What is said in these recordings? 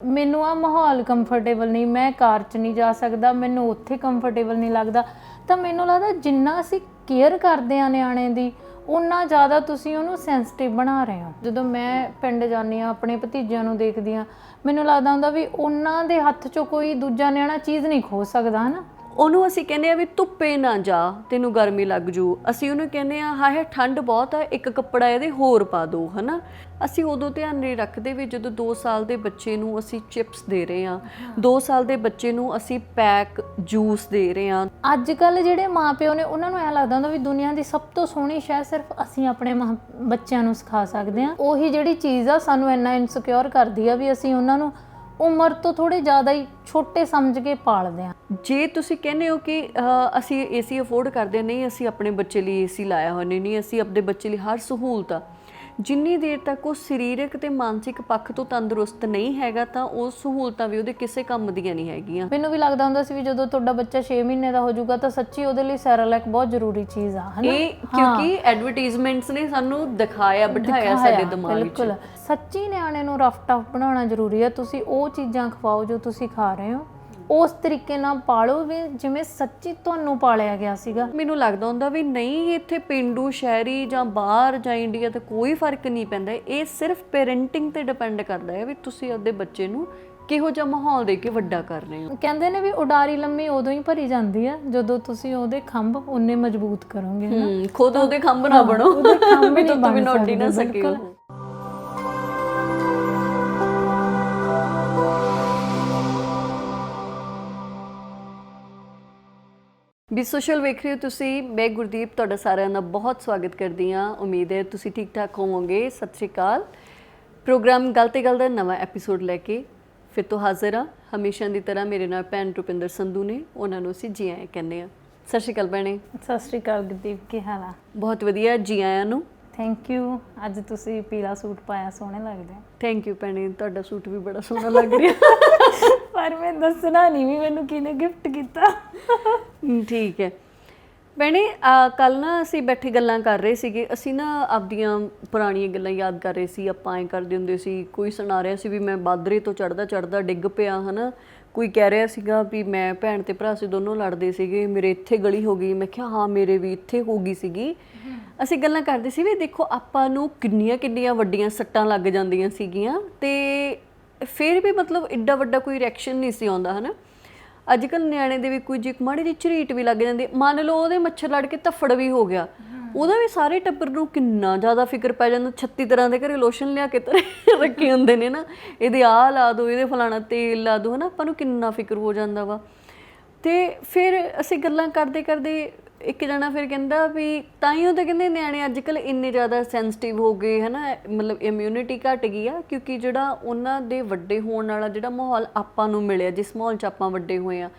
ਮੈਨੂੰ ਆ ਮਾਹੌਲ ਕੰਫਰਟੇਬਲ ਨਹੀਂ, ਮੈਂ ਕਾਰ 'ਚ ਨਹੀਂ ਜਾ ਸਕਦਾ, ਮੈਨੂੰ ਉੱਥੇ ਕੰਫਰਟੇਬਲ ਨਹੀਂ ਲੱਗਦਾ। ਤਾਂ ਮੈਨੂੰ ਲੱਗਦਾ ਜਿੰਨਾ ਅਸੀਂ ਕੇਅਰ ਕਰਦੇ ਹਾਂ ਨਿਆਣੇ ਦੀ, ਉਨਾ ਜ਼ਿਆਦਾ ਤੁਸੀਂ ਉਹਨੂੰ ਸੈਂਸਿਟਿਵ ਬਣਾ ਰਹੇ ਹੋ। ਜਦੋਂ ਮੈਂ ਪਿੰਡ ਜਾਂਦੀ ਹਾਂ, ਆਪਣੇ ਭਤੀਜਿਆਂ ਨੂੰ ਦੇਖਦੀ ਹਾਂ, ਮੈਨੂੰ ਲੱਗਦਾ ਹੁੰਦਾ ਵੀ ਉਹਨਾਂ ਦੇ ਹੱਥ 'ਚੋਂ ਕੋਈ ਦੂਜਾ ਨਿਆਣਾ ਚੀਜ਼ ਨਹੀਂ ਖੋ ਸਕਦਾ, ਹੈ ਨਾ। ਉਹਨੂੰ ਅਸੀਂ ਕਹਿੰਦੇ ਆ ਵੀ ਧੁੱਪੇ ਨਾ ਜਾ, ਤੈਨੂੰ ਗਰਮੀ ਲੱਗ ਜੂ। ਅਸੀਂ ਉਹਨੂੰ ਕਹਿੰਦੇ ਆ ਹਾਏ ਠੰਡ ਬਹੁਤ ਆ, ਇੱਕ ਕੱਪੜਾ ਇਹਦੇ ਹੋਰ ਪਾ ਦਿਓ, ਹੈ ਨਾ। ਅਸੀਂ ਉਦੋਂ ਧਿਆਨ ਨਹੀਂ ਰੱਖਦੇ ਵੀ ਜਦੋਂ 2 ਸਾਲ ਦੇ ਬੱਚੇ ਨੂੰ ਅਸੀਂ ਚਿਪਸ ਦੇ ਰਹੇ ਹਾਂ, 2 ਸਾਲ ਦੇ ਬੱਚੇ ਨੂੰ ਅਸੀਂ ਪੈਕ ਜੂਸ ਦੇ ਰਹੇ ਹਾਂ। ਅੱਜ ਕੱਲ੍ਹ ਜਿਹੜੇ ਮਾਂ ਪਿਓ ਨੇ ਉਹਨਾਂ ਨੂੰ ਐਂ ਲੱਗਦਾ ਹੁੰਦਾ ਵੀ ਦੁਨੀਆ ਦੀ ਸਭ ਤੋਂ ਸੋਹਣੀ ਸ਼ੈ ਸਿਰਫ ਅਸੀਂ ਆਪਣੇ ਬੱਚਿਆਂ ਨੂੰ ਸਿਖਾ ਸਕਦੇ ਹਾਂ। ਉਹੀ ਜਿਹੜੀ ਚੀਜ਼ ਆ ਸਾਨੂੰ ਇੰਨਾ ਇਨਸਿਕਿਉਰ ਕਰਦੀ ਆ ਵੀ ਅਸੀਂ ਉਹਨਾਂ ਨੂੰ ਉਮਰ ਤੋਂ ਥੋੜ੍ਹੇ ਜ਼ਿਆਦਾ ਹੀ ਛੋਟੇ ਸਮਝ ਕੇ ਪਾਲਦੇ ਹਾਂ। ਜੇ ਤੁਸੀਂ ਕਹਿੰਦੇ ਹੋ ਕਿ ਅਸੀਂ ਏਸੀ ਅਫੋਰਡ ਕਰਦੇ ਨਹੀਂ, ਅਸੀਂ ਆਪਣੇ ਬੱਚੇ ਲਈ ਏਸੀ ਲਾਇਆ ਹੋਇਆ ਨਹੀਂ, ਅਸੀਂ ਆਪਣੇ ਬੱਚੇ ਲਈ ਹਰ ਸਹੂਲਤ ਆ, ਜਿੰਨੀ ਦੇਰ ਤੱਕ ਉਹ ਸਰੀਰਕ ਤੇ ਮਾਨਸਿਕ ਪੱਖ ਤੋਂ ਤੰਦਰੁਸਤ ਨਹੀਂ ਹੈਗਾ ਤਾਂ ਉਹ ਸਹੂਲਤਾਂ ਵੀ ਉਹਦੇ ਕਿਸੇ ਕੰਮ ਦੀਆਂ ਨਹੀਂ ਹੈਗੀਆਂ। ਮੈਨੂੰ ਵੀ ਲੱਗਦਾ ਹੁੰਦਾ ਸੀ ਵੀ ਜਦੋਂ ਤੁਹਾਡਾ ਬੱਚਾ 6 ਮਹੀਨੇ ਦਾ ਹੋ ਜਾਊਗਾ ਤਾਂ ਸੱਚੀ ਉਹਦੇ ਲਈ ਸੈਰਲੈਕ ਬਹੁਤ ਜ਼ਰੂਰੀ ਚੀਜ਼ ਆ, ਹੈ ਨਾ। ਇਹ ਕਿਉਂਕਿ ਐਡਵਰਟਾਈਜ਼ਮੈਂਟਸ ਨੇ ਸਾਨੂੰ ਦਿਖਾਇਆ ਬਿਠਾਇਆ ਸਾਡੇ ਦਿਮਾਗ ਵਿੱਚ। ਬਿਲਕੁਲ ਸੱਚੀ ਨਿਆਣੇ ਨੂੰ ਰਫ ਟਫ ਬਣਾਉਣਾ ਜ਼ਰੂਰੀ ਹੈ। ਤੁਸੀਂ ਉਹ ਚੀਜ਼ਾਂ ਖਵਾਓ ਜੋ ਤੁਸੀਂ ਖਾ ਰਹੇ ਹੋ, ਉਸ ਤਰੀਕੇ ਨਾਲ ਪਾਲੋ ਵੀ ਜਿਵੇਂ ਸੱਚੀ ਤੁਹਾਨੂੰ ਪਾਲਿਆ ਗਿਆ ਸੀਗਾ। ਮੈਨੂੰ ਲੱਗਦਾ ਹੁੰਦਾ ਵੀ ਨਹੀਂ, ਇੱਥੇ ਪਿੰਡੂ ਸ਼ਹਿਰੀ ਜਾਂ ਬਾਹਰ ਜਾਂ ਇੰਡੀਆ ਤੇ ਕੋਈ ਫਰਕ ਨਹੀਂ ਪੈਂਦਾ। ਇਹ ਸਿਰਫ ਪੇਰੈਂਟਿੰਗ ਤੇ ਡਿਪੈਂਡ ਕਰਦਾ ਹੈ ਵੀ ਤੁਸੀਂ ਆਪਣੇ ਬੱਚੇ ਨੂੰ ਕਿਹੋ ਜਿਹਾ ਮਾਹੌਲ ਦੇ ਕੇ ਵੱਡਾ ਕਰ ਰਹੇ ਹੋ। ਕਹਿੰਦੇ ਨੇ ਵੀ ਉਡਾਰੀ ਲੰਮੀ ਉਦੋਂ ਹੀ ਭਰੀ ਜਾਂਦੀ ਹੈ ਜਦੋਂ ਤੁਸੀਂ ਉਹਦੇ ਖੰਭ ਉਨੇ ਮਜ਼ਬੂਤ ਕਰੋਗੇ। ਖੁਦ ਉਹਦੇ ਖੰਭ ਨਾ ਬਣੋ, ਵੀ ਤੁਸੀਂ ਵੀ ਨੋਟੀ ਨਾ ਸਕਿਓ। ਵੀ ਸੋਸ਼ਲ ਵੇਖ ਰਹੇ ਹੋ ਤੁਸੀਂ, ਮੈਂ ਗੁਰਦੀਪ ਤੁਹਾਡਾ ਸਾਰਿਆਂ ਦਾ ਬਹੁਤ ਸਵਾਗਤ ਕਰਦੀ ਹਾਂ। ਉਮੀਦ ਹੈ ਤੁਸੀਂ ਠੀਕ ਠਾਕ ਹੋਵੋਗੇ। ਸਤਿ ਸ਼੍ਰੀ ਅਕਾਲ। ਪ੍ਰੋਗਰਾਮ ਗੱਲ ਤੇ ਗੱਲ ਦਾ ਨਵਾਂ ਐਪੀਸੋਡ ਲੈ ਕੇ ਫਿਰ ਤੋਂ ਹਾਜ਼ਰ ਹਾਂ। ਹਮੇਸ਼ਾ ਦੀ ਤਰ੍ਹਾਂ ਮੇਰੇ ਨਾਲ ਭੈਣ ਰੁਪਿੰਦਰ ਸੰਧੂ ਨੇ, ਉਹਨਾਂ ਨੂੰ ਅਸੀਂ ਜੀ ਆਇਆਂ ਕਹਿੰਦੇ ਹਾਂ। ਸਤਿ ਸ਼੍ਰੀ ਅਕਾਲ ਭੈਣੇ। ਸਤਿ ਸ਼੍ਰੀ ਅਕਾਲ ਗੁਰਦੀਪ, ਕੀ ਹਾਲ ਆ? ਬਹੁਤ ਵਧੀਆ, ਜੀ ਆਇਆਂ ਨੂੰ। Thank you. ਅੱਜ ਤੁਸੀਂ ਪੀਲਾ ਸੂਟ ਪਾਇਆ, ਸੋਹਣੇ ਲੱਗਦੇ। ਥੈਂਕ ਯੂ ਭੈਣੇ, ਤੁਹਾਡਾ ਸੂਟ ਵੀ ਬੜਾ ਸੋਹਣਾ ਲੱਗ ਰਿਹਾ। ਪਰ ਮੈਂ ਦੱਸਣਾ ਨਹੀਂ ਵੀ ਮੈਨੂੰ ਕਿਹਨੇ ਗਿਫਟ ਕੀਤਾ। ਠੀਕ ਹੈ ਭੈਣੇ, ਕੱਲ੍ਹ ਨਾ ਅਸੀਂ ਬੈਠੇ ਗੱਲਾਂ ਕਰ ਰਹੇ ਸੀਗੇ। ਅਸੀਂ ਨਾ ਆਪਦੀਆਂ ਪੁਰਾਣੀਆਂ ਗੱਲਾਂ ਯਾਦ ਕਰ ਰਹੇ ਸੀ। ਆਪਾਂ ਐਂ ਕਰਦੇ ਹੁੰਦੇ ਸੀ, ਕੋਈ ਸੁਣਾ ਰਿਹਾ ਸੀ ਵੀ ਮੈਂ ਬਾਦਰੇ ਤੋਂ ਚੜ੍ਹਦਾ ਡਿੱਗ ਪਿਆ, ਹੈ ਨਾ। ਕੋਈ ਕਹਿ ਰਿਹਾ ਸੀਗਾ ਵੀ ਮੈਂ ਭੈਣ ਤੇ ਭਰਾ ਸੀ, ਦੋਨੋਂ ਲੜਦੇ ਸੀਗੇ, ਮੇਰੇ ਇੱਥੇ ਗਲੀ ਹੋ ਗਈ। ਮੈਂ ਕਿਹਾ ਹਾਂ, ਮੇਰੇ ਵੀ ਇੱਥੇ ਹੋ ਗਈ ਸੀਗੀ। ਅਸੀਂ ਗੱਲਾਂ ਕਰਦੇ ਸੀ ਵੀ ਦੇਖੋ ਆਪਾਂ ਨੂੰ ਕਿੰਨੀਆਂ ਵੱਡੀਆਂ ਸੱਟਾਂ ਲੱਗ ਜਾਂਦੀਆਂ ਸੀਗੀਆਂ ਤੇ ਫਿਰ ਵੀ ਮਤਲਬ ਐਡਾ ਵੱਡਾ ਕੋਈ ਰਿਐਕਸ਼ਨ ਨਹੀਂ ਸੀ ਆਉਂਦਾ, ਹੈ ਨਾ। ਅੱਜ ਕੱਲ੍ਹ ਨਿਆਣੇ ਦੇ ਵੀ ਕੋਈ ਜੇ ਮਾੜੀ ਜਿਹੀ ਝਰੀਟ ਵੀ ਲੱਗ ਜਾਂਦੀ, ਮੰਨ ਲਓ ਉਹਦੇ ਮੱਛਰ ਲੜ ਕੇ ਧੱਫੜ ਵੀ ਹੋ ਗਿਆ, ਉਹਦਾ ਵੀ ਸਾਰੇ ਟੱਬਰ ਨੂੰ ਕਿੰਨਾ ਜ਼ਿਆਦਾ ਫਿਕਰ ਪੈ ਜਾਂਦਾ। 36 ਤਰ੍ਹਾਂ ਦੇ ਘਰੇ ਲੋਸ਼ਨ ਲਿਆ ਕੇ ਰੱਖੇ ਹੁੰਦੇ ਨੇ ਨਾ, ਇਹਦੇ ਆਹ ਲਾ ਦਿਓ, ਇਹਦੇ ਫਲਾਣਾ ਤੇਲ ਲਾ ਦਿਓ, ਹੈ ਨਾ। ਆਪਾਂ ਨੂੰ ਕਿੰਨਾ ਫਿਕਰ ਹੋ ਜਾਂਦਾ ਵਾ। ਅਤੇ ਫਿਰ ਅਸੀਂ ਗੱਲਾਂ ਕਰਦੇ ਇੱਕ ਜਣਾ ਫਿਰ ਕਹਿੰਦਾ ਵੀ ਤਾਂ ਹੀ ਉਹ ਤਾਂ ਕਹਿੰਦੇ ਨਿਆਣੇ ਅੱਜ ਕੱਲ੍ਹ ਇੰਨੇ ਜ਼ਿਆਦਾ ਸੈਂਸਿਟਿਵ ਹੋ ਗਏ, ਹੈ ਨਾ। ਮਤਲਬ ਇਮਿਊਨਿਟੀ ਘੱਟ ਗਈ ਆ ਕਿਉਂਕਿ ਜਿਹੜਾ ਉਹਨਾਂ ਦੇ ਵੱਡੇ ਹੋਣ ਵਾਲਾ ਜਿਹੜਾ ਮਾਹੌਲ ਆਪਾਂ ਨੂੰ ਮਿਲਿਆ, ਜਿਸ ਮਾਹੌਲ 'ਚ ਆਪਾਂ ਵੱਡੇ ਹੋਏ ਹਾਂ,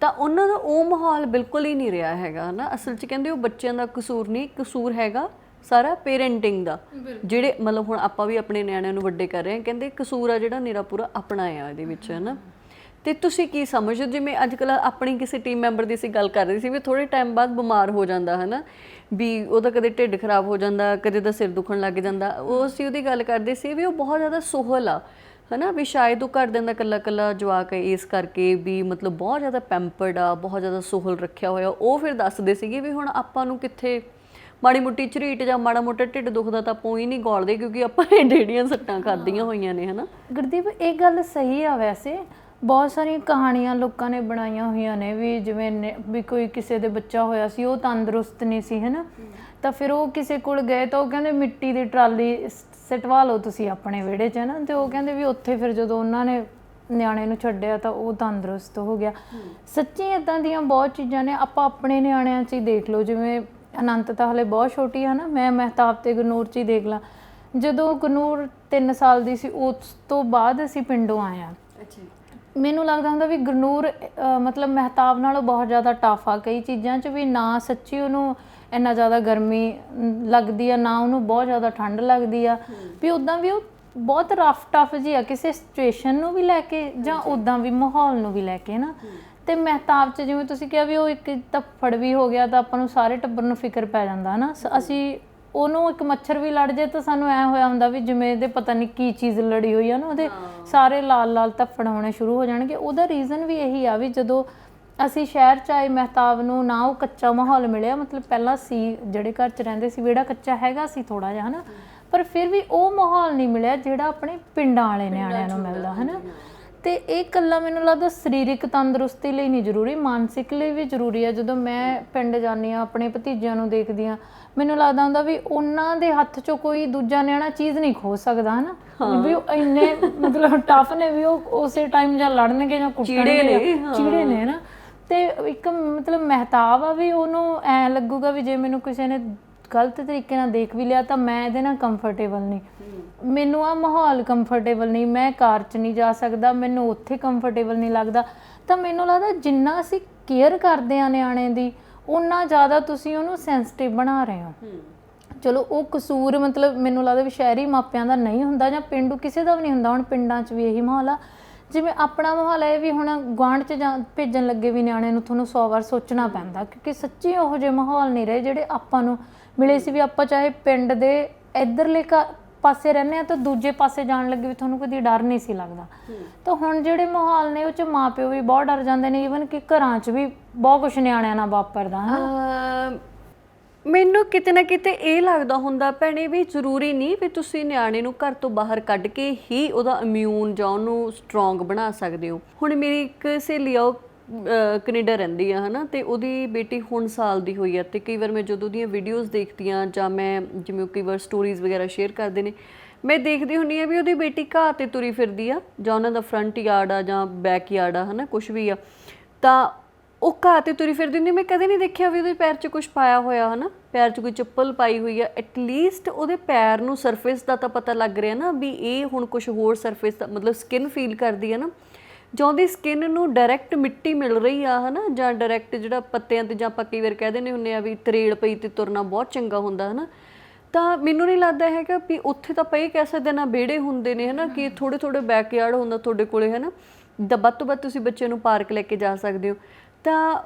ਤਾਂ ਉਹਨਾਂ ਦਾ ਉਹ ਮਾਹੌਲ ਬਿਲਕੁਲ ਹੀ ਨਹੀਂ ਰਿਹਾ ਹੈਗਾ, ਹੈ ਨਾ। ਅਸਲ 'ਚ ਕਹਿੰਦੇ ਉਹ ਬੱਚਿਆਂ ਦਾ ਕਸੂਰ ਨਹੀਂ, ਕਸੂਰ ਹੈਗਾ ਸਾਰਾ ਪੇਰੈਂਟਿੰਗ ਦਾ। ਜਿਹੜੇ ਮਤਲਬ ਹੁਣ ਆਪਾਂ ਵੀ ਆਪਣੇ ਨਿਆਣਿਆਂ ਨੂੰ ਵੱਡੇ ਕਰ ਰਹੇ ਹਾਂ, ਕਹਿੰਦੇ ਕਸੂਰ ਆ ਜਿਹੜਾ ਨਿਰਾ ਪੂਰਾ ਆਪਣਾ ਆ ਇਹਦੇ ਵਿੱਚ, ਹੈ ਨਾ। ਅਤੇ ਤੁਸੀਂ ਕੀ ਸਮਝਦੇ ਹੋ? ਜਿਵੇਂ ਅੱਜ ਕੱਲ੍ਹ ਆਪਣੀ ਕਿਸੇ ਟੀਮ ਮੈਂਬਰ ਦੀ ਅਸੀਂ ਗੱਲ ਕਰ ਰਹੇ ਸੀ ਵੀ ਥੋੜ੍ਹੇ ਟਾਈਮ ਬਾਅਦ ਬਿਮਾਰ ਹੋ ਜਾਂਦਾ, ਹੈ ਨਾ, ਵੀ ਉਹਦਾ ਕਦੇ ਢਿੱਡ ਖਰਾਬ ਹੋ ਜਾਂਦਾ, ਕਦੇ ਦਾ ਸਿਰ ਦੁਖਣ ਲੱਗ ਜਾਂਦਾ। ਉਹ ਅਸੀਂ ਉਹਦੀ ਗੱਲ ਕਰਦੇ ਸੀ ਵੀ ਉਹ ਬਹੁਤ ਜ਼ਿਆਦਾ ਸੋਹਲ ਆ, ਹੈ ਨਾ। ਵੀ ਸ਼ਾਇਦ ਉਹ ਘਰਦਿਆਂ ਦਾ ਇਕੱਲਾ ਜਵਾਕ ਹੈ, ਇਸ ਕਰਕੇ ਵੀ ਮਤਲਬ ਬਹੁਤ ਜ਼ਿਆਦਾ ਪੈਂਪਰਡ ਆ, ਬਹੁਤ ਜ਼ਿਆਦਾ ਸੋਹਲ ਰੱਖਿਆ ਹੋਇਆ। ਉਹ ਫਿਰ ਦੱਸਦੇ ਸੀਗੇ ਵੀ ਹੁਣ ਆਪਾਂ ਨੂੰ ਕਿੱਥੇ ਮਾੜੀ ਮੋਟੀ ਝਰੀਟ ਜਾਂ ਮਾੜਾ ਮੋਟਾ ਢਿੱਡ ਦੁਖਦਾ ਤਾਂ ਆਪਾਂ ਹੀ ਨਹੀਂ ਗੋਲਦੇ ਕਿਉਂਕਿ ਆਪਾਂ ਏਡੀਆਂ ਸੱਟਾਂ ਖਾਧੀਆਂ ਹੋਈਆਂ ਨੇ, ਹੈ ਨਾ। ਗੁਰਦੀਪ ਇਹ ਗੱਲ ਸਹੀ ਆ। ਵੈਸੇ ਬਹੁਤ ਸਾਰੀਆਂ ਕਹਾਣੀਆਂ ਲੋਕਾਂ ਨੇ ਬਣਾਈਆਂ ਹੋਈਆਂ ਨੇ ਵੀ ਜਿਵੇਂ ਵੀ ਕੋਈ ਕਿਸੇ ਦੇ ਬੱਚਾ ਹੋਇਆ ਸੀ, ਉਹ ਤੰਦਰੁਸਤ ਨਹੀਂ ਸੀ, ਹੈ ਨਾ। ਤਾਂ ਫਿਰ ਉਹ ਕਿਸੇ ਕੋਲ ਗਏ ਤਾਂ ਉਹ ਕਹਿੰਦੇ ਮਿੱਟੀ ਦੀ ਟਰਾਲੀ ਸਟਵਾ ਲਓ ਤੁਸੀਂ ਆਪਣੇ ਵਿਹੜੇ 'ਚ, ਹੈ ਨਾ। ਅਤੇ ਉਹ ਕਹਿੰਦੇ ਵੀ ਉੱਥੇ ਫਿਰ ਜਦੋਂ ਉਹਨਾਂ ਨੇ ਨਿਆਣੇ ਨੂੰ ਛੱਡਿਆ ਤਾਂ ਉਹ ਤੰਦਰੁਸਤ ਹੋ ਗਿਆ। ਸੱਚੀ ਇੱਦਾਂ ਦੀਆਂ ਬਹੁਤ ਚੀਜ਼ਾਂ ਨੇ। ਆਪਾਂ ਆਪਣੇ ਨਿਆਣਿਆਂ 'ਚ ਹੀ ਦੇਖ ਲਓ, ਜਿਵੇਂ ਅਨੰਤ ਤਾਂ ਹਲੇ ਬਹੁਤ ਛੋਟੀ ਹੈ ਨਾ, ਮੈਂ ਮਹਿਤਾਬ ਅਤੇ ਗੁਰਨੂਰ 'ਚ ਹੀ ਦੇਖ ਲਾਂ। ਜਦੋਂ ਗੁਰਨੂਰ 3 ਸਾਲ ਦੀ ਸੀ, ਉਸ ਤੋਂ ਬਾਅਦ ਅਸੀਂ ਪਿੰਡੋਂ ਆਏ ਹਾਂ। ਮੈਨੂੰ ਲੱਗਦਾ ਹੁੰਦਾ ਵੀ ਗੁਰਨੂਰ ਮਤਲਬ ਮਹਿਤਾਬ ਨਾਲੋਂ ਬਹੁਤ ਜ਼ਿਆਦਾ ਟਫ ਆ ਕਈ ਚੀਜ਼ਾਂ 'ਚ, ਵੀ ਨਾ ਸੱਚੀ ਉਹਨੂੰ ਇੰਨਾ ਜ਼ਿਆਦਾ ਗਰਮੀ ਲੱਗਦੀ ਆ, ਨਾ ਉਹਨੂੰ ਬਹੁਤ ਜ਼ਿਆਦਾ ਠੰਡ ਲੱਗਦੀ ਆ, ਵੀ ਉੱਦਾਂ ਵੀ ਉਹ ਬਹੁਤ ਰਫ ਟਫ ਜਿਹੀ ਆ ਕਿਸੇ ਸਿਚੁਏਸ਼ਨ ਨੂੰ ਵੀ ਲੈ ਕੇ ਜਾਂ ਉੱਦਾਂ ਵੀ ਮਾਹੌਲ ਨੂੰ ਵੀ ਲੈ ਕੇ, ਹੈ ਨਾ। ਅਤੇ ਮਹਿਤਾਬ 'ਚ ਜਿਵੇਂ ਤੁਸੀਂ ਕਿਹਾ ਵੀ ਉਹ ਇੱਕ ਧੱਫੜ ਵੀ ਹੋ ਗਿਆ ਤਾਂ ਆਪਾਂ ਨੂੰ ਸਾਰੇ ਟੱਬਰ ਨੂੰ ਫਿਕਰ ਪੈ ਜਾਂਦਾ, ਹੈ ਨਾ। ਅਸੀਂ ਉਹਨੂੰ ਇੱਕ ਮੱਛਰ ਵੀ ਲੜ ਜੇ ਤਾਂ ਸਾਨੂੰ ਐ ਹੋਇਆ ਹੁੰਦਾ ਵੀ ਜਿਵੇਂ ਇਹਦੇ ਪਤਾ ਨਹੀਂ ਕੀ ਚੀਜ਼ ਲੜੀ ਹੋਈ ਆ ਨਾ, ਉਹਦੇ ਸਾਰੇ ਲਾਲ ਲਾਲ ਧੱਫੜ ਹੋਣੇ ਸ਼ੁਰੂ ਹੋ ਜਾਣਗੇ। ਉਹਦਾ ਰੀਜ਼ਨ ਵੀ ਇਹੀ ਆ ਵੀ ਜਦੋਂ ਅਸੀਂ ਸ਼ਹਿਰ 'ਚ ਆਏ ਮਹਿਤਾਬ ਨੂੰ ਨਾ ਉਹ ਕੱਚਾ ਮਾਹੌਲ ਮਿਲਿਆ, ਮਤਲਬ ਪਹਿਲਾਂ ਸੀ ਜਿਹੜੇ ਘਰ 'ਚ ਰਹਿੰਦੇ ਸੀ ਵਿਹੜਾ ਕੱਚਾ ਹੈਗਾ ਸੀ ਥੋੜ੍ਹਾ ਜਿਹਾ ਹੈ ਨਾ, ਪਰ ਫਿਰ ਵੀ ਉਹ ਮਾਹੌਲ ਨਹੀਂ ਮਿਲਿਆ ਜਿਹੜਾ ਆਪਣੇ ਪਿੰਡਾਂ ਵਾਲੇ ਨਿਆਣਿਆਂ ਨੂੰ ਮਿਲਦਾ ਹੈ ਨਾ। ਤੇ ਇਹ ਇਕੱਲਾ ਮੈਨੂੰ ਲੱਗਦਾ ਸਰੀਰਕ ਤੰਦਰੁਸਤੀ ਲਈ ਨਹੀਂ ਜ਼ਰੂਰੀ, ਮਾਨਸਿਕ ਲਈ ਵੀ ਜ਼ਰੂਰੀ ਹੈ। ਜਦੋਂ ਮੈਂ ਪਿੰਡ ਜਾਂਦੀ ਹਾਂ ਆਪਣੇ ਭਤੀਜਿਆਂ ਨੂੰ ਦੇਖਦੀ ਹਾਂ, ਮੈਨੂੰ ਲੱਗਦਾ ਹੁੰਦਾ ਵੀ ਉਹਨਾਂ ਦੇ ਹੱਥ 'ਚੋਂ ਕੋਈ ਦੂਜਾ ਨਿਆਣਾ ਚੀਜ਼ ਨਹੀਂ ਖੋ ਸਕਦਾ ਹੈ ਨਾ, ਵੀ ਉਹ ਇੰਨੇ ਮਤਲਬ ਟਫ ਨੇ ਵੀ ਉਹ ਉਸੇ ਟਾਈਮ ਜਾਂ ਲੜਨਗੇ ਜਾਂ ਕੁੱਟਣਗੇ, ਚੀੜੇ ਨੇ ਨਾ। ਤੇ ਇੱਕ ਮਤਲਬ ਮਹਿਤਾਬ ਆ ਵੀ ਉਹਨੂੰ ਐਂ ਲੱਗੂਗਾ ਵੀ ਜੇ ਮੈਨੂੰ ਕਿਸੇ ਨੇ ਗਲਤ ਤਰੀਕੇ ਨਾਲ ਦੇਖ ਵੀ ਲਿਆ ਤਾਂ ਮੈਂ ਇਹਦੇ ਨਾਲ ਕੰਫਰਟੇਬਲ ਨਹੀਂ, ਮੈਨੂੰ ਆਹ ਮਾਹੌਲ ਕੰਫਰਟੇਬਲ ਨਹੀਂ, ਮੈਂ ਕਾਰ 'ਚ ਨਹੀਂ ਜਾ ਸਕਦਾ, ਮੈਨੂੰ ਉੱਥੇ ਕੰਫਰਟੇਬਲ ਨਹੀਂ ਲੱਗਦਾ। ਤਾਂ ਮੈਨੂੰ ਲੱਗਦਾ ਜਿੰਨਾ ਅਸੀਂ ਕੇਅਰ ਕਰਦੇ ਹਾਂ ਨਿਆਣੇ ਦੀ, ਉਨਾ ਜ਼ਿਆਦਾ ਤੁਸੀਂ ਉਹਨੂੰ ਸੈਂਸਿਟਿਵ ਬਣਾ ਰਹੇ ਹੋ। ਚਲੋ ਉਹ ਕਸੂਰ ਮਤਲਬ ਮੈਨੂੰ ਲੱਗਦਾ ਵੀ ਸ਼ਹਿਰੀ ਮਾਪਿਆਂ ਦਾ ਨਹੀਂ ਹੁੰਦਾ ਜਾਂ ਪਿੰਡੂ ਕਿਸੇ ਦਾ ਵੀ ਨਹੀਂ ਹੁੰਦਾ। ਹੁਣ ਪਿੰਡਾਂ 'ਚ ਵੀ ਇਹੀ ਮਾਹੌਲ ਆ, ਜਿਵੇਂ ਆਪਣਾ ਮਾਹੌਲ ਹੈ ਵੀ ਹੁਣ ਗੁਆਂਢ 'ਚ ਜਾਂ ਭੇਜਣ ਲੱਗੇ ਵੀ ਨਿਆਣੇ ਨੂੰ ਤੁਹਾਨੂੰ 100 ਵਾਰ ਸੋਚਣਾ ਪੈਂਦਾ, ਕਿਉਂਕਿ ਸੱਚੀ ਉਹੋ ਜਿਹੇ ਮਾਹੌਲ ਨਹੀਂ ਰਹੇ ਜਿਹੜੇ ਆਪਾਂ ਨੂੰ ਮਿਲੇ ਸੀ। ਵੀ ਆਪਾਂ ਚਾਹੇ ਪਿੰਡ ਦੇ ਇੱਧਰਲੇ ਪਾਸੇ ਰਹਿੰਦੇ ਹਾਂ ਤਾਂ ਦੂਜੇ ਪਾਸੇ ਜਾਣ ਲੱਗੇ ਵੀ ਤੁਹਾਨੂੰ ਕਦੀ ਡਰ ਨਹੀਂ ਸੀ ਲੱਗਦਾ। ਤਾਂ ਹੁਣ ਜਿਹੜੇ ਮਾਹੌਲ ਨੇ ਉਹ 'ਚ ਮਾਂ ਪਿਓ ਵੀ ਬਹੁਤ ਡਰ ਜਾਂਦੇ ਨੇ, ਈਵਨ ਕਿ ਘਰਾਂ 'ਚ ਵੀ ਬਹੁਤ ਕੁਛ ਨਿਆਣਿਆਂ ਨਾਲ ਵਾਪਰਦਾ ਹੈ। ਮੈਨੂੰ ਕਿਤੇ ਨਾ ਕਿਤੇ ਇਹ ਲੱਗਦਾ ਹੁੰਦਾ ਭੈਣੇ ਵੀ ਜ਼ਰੂਰੀ ਨਹੀਂ ਵੀ ਤੁਸੀਂ ਨਿਆਣੇ ਨੂੰ ਘਰ ਤੋਂ ਬਾਹਰ ਕੱਢ ਕੇ ਹੀ ਉਹਦਾ ਇਮਿਊਨ ਜਾਂ ਉਹਨੂੰ ਸਟਰੋਂਗ ਬਣਾ ਸਕਦੇ ਹੋ। ਹੁਣ ਮੇਰੀ ਇੱਕ ਸਹੇਲੀ ਆ, ਉਹ ਕੈਨੇਡਾ ਰਹਿੰਦੀ ਆ ਹੈ ਨਾ, ਅਤੇ ਉਹਦੀ ਬੇਟੀ ਹੁਣ ਸਾਲ ਦੀ ਹੋਈ ਆ। ਅਤੇ ਕਈ ਵਾਰ ਮੈਂ ਜਦੋਂ ਉਹਦੀਆਂ ਵੀਡੀਓਜ਼ ਦੇਖਦੀ ਹਾਂ ਜਾਂ ਮੈਂ ਜਿਵੇਂ ਕਈ ਵਾਰ ਸਟੋਰੀਜ਼ ਵਗੈਰਾ ਸ਼ੇਅਰ ਕਰਦੇ ਨੇ, ਮੈਂ ਦੇਖਦੀ ਹੁੰਦੀ ਹਾਂ ਵੀ ਉਹਦੀ ਬੇਟੀ ਘਾਹ 'ਤੇ ਤੁਰੀ ਫਿਰਦੀ ਆ, ਜਾਂ ਉਹਨਾਂ ਦਾ ਫਰੰਟ ਯਾਰਡ ਆ ਜਾਂ ਬੈਕ ਯਾਰਡ ਆ ਹੈ ਨਾ, ਕੁਛ ਵੀ ਆ, ਤਾਂ ਉਹ ਘਾਹ 'ਤੇ ਤੁਰੀ ਫਿਰਦੀ ਹੁੰਦੀ। ਮੈਂ ਕਦੇ ਨਹੀਂ ਦੇਖਿਆ ਵੀ ਉਹਦੇ ਪੈਰ 'ਚ ਕੁਛ ਪਾਇਆ ਹੋਇਆ ਹੈ ਨਾ, ਪੈਰ 'ਚ ਕੋਈ ਚੱਪਲ ਪਾਈ ਹੋਈ ਆ। ਐਟਲੀਸਟ ਉਹਦੇ ਪੈਰ ਨੂੰ ਸਰਫੇਸ ਦਾ ਤਾਂ ਪਤਾ ਲੱਗ ਰਿਹਾ ਨਾ ਵੀ ਇਹ ਹੁਣ ਕੁਛ ਹੋਰ ਸਰਫੇਸ ਦਾ ਮਤਲਬ ਸਕਿਨ ਫੀਲ ਕਰਦੀ ਹੈ ਨਾ, ਜਾਂ ਉਹਦੀ ਸਕਿਨ ਨੂੰ ਡਾਇਰੈਕਟ ਮਿੱਟੀ ਮਿਲ ਰਹੀ ਆ ਹੈ ਨਾ, ਜਾਂ ਡਾਇਰੈਕਟ ਜਿਹੜਾ ਪੱਤਿਆਂ 'ਤੇ ਜਾਂ ਆਪਾਂ ਕਈ ਵਾਰ ਕਹਿ ਦਿੰਦੇ ਹੁੰਦੇ ਆ ਵੀ ਤਰੇੜ ਪਈ 'ਤੇ ਤੁਰਨਾ ਬਹੁਤ ਚੰਗਾ ਹੁੰਦਾ ਹੈ ਨਾ। ਤਾਂ ਮੈਨੂੰ ਨਹੀਂ ਲੱਗਦਾ ਹੈਗਾ ਵੀ ਉੱਥੇ ਤਾਂ ਆਪਾਂ ਇਹ ਕਹਿ ਸਕਦੇ ਨਾ ਵਿਹੜੇ ਹੁੰਦੇ ਨੇ ਹੈ ਨਾ, ਕਿ ਥੋੜ੍ਹੇ ਥੋੜ੍ਹੇ ਬੈਕਯਾਰਡ ਹੁੰਦਾ ਤੁਹਾਡੇ ਕੋਲੇ ਹੈ ਨਾ, ਵੱਧ ਤੋਂ ਵੱਧ ਤੁਸੀਂ ਬੱਚੇ ਨੂੰ ਪਾਰਕ ਲੈ ਕੇ ਜਾ ਸਕਦੇ ਹੋ। ਤਾਂ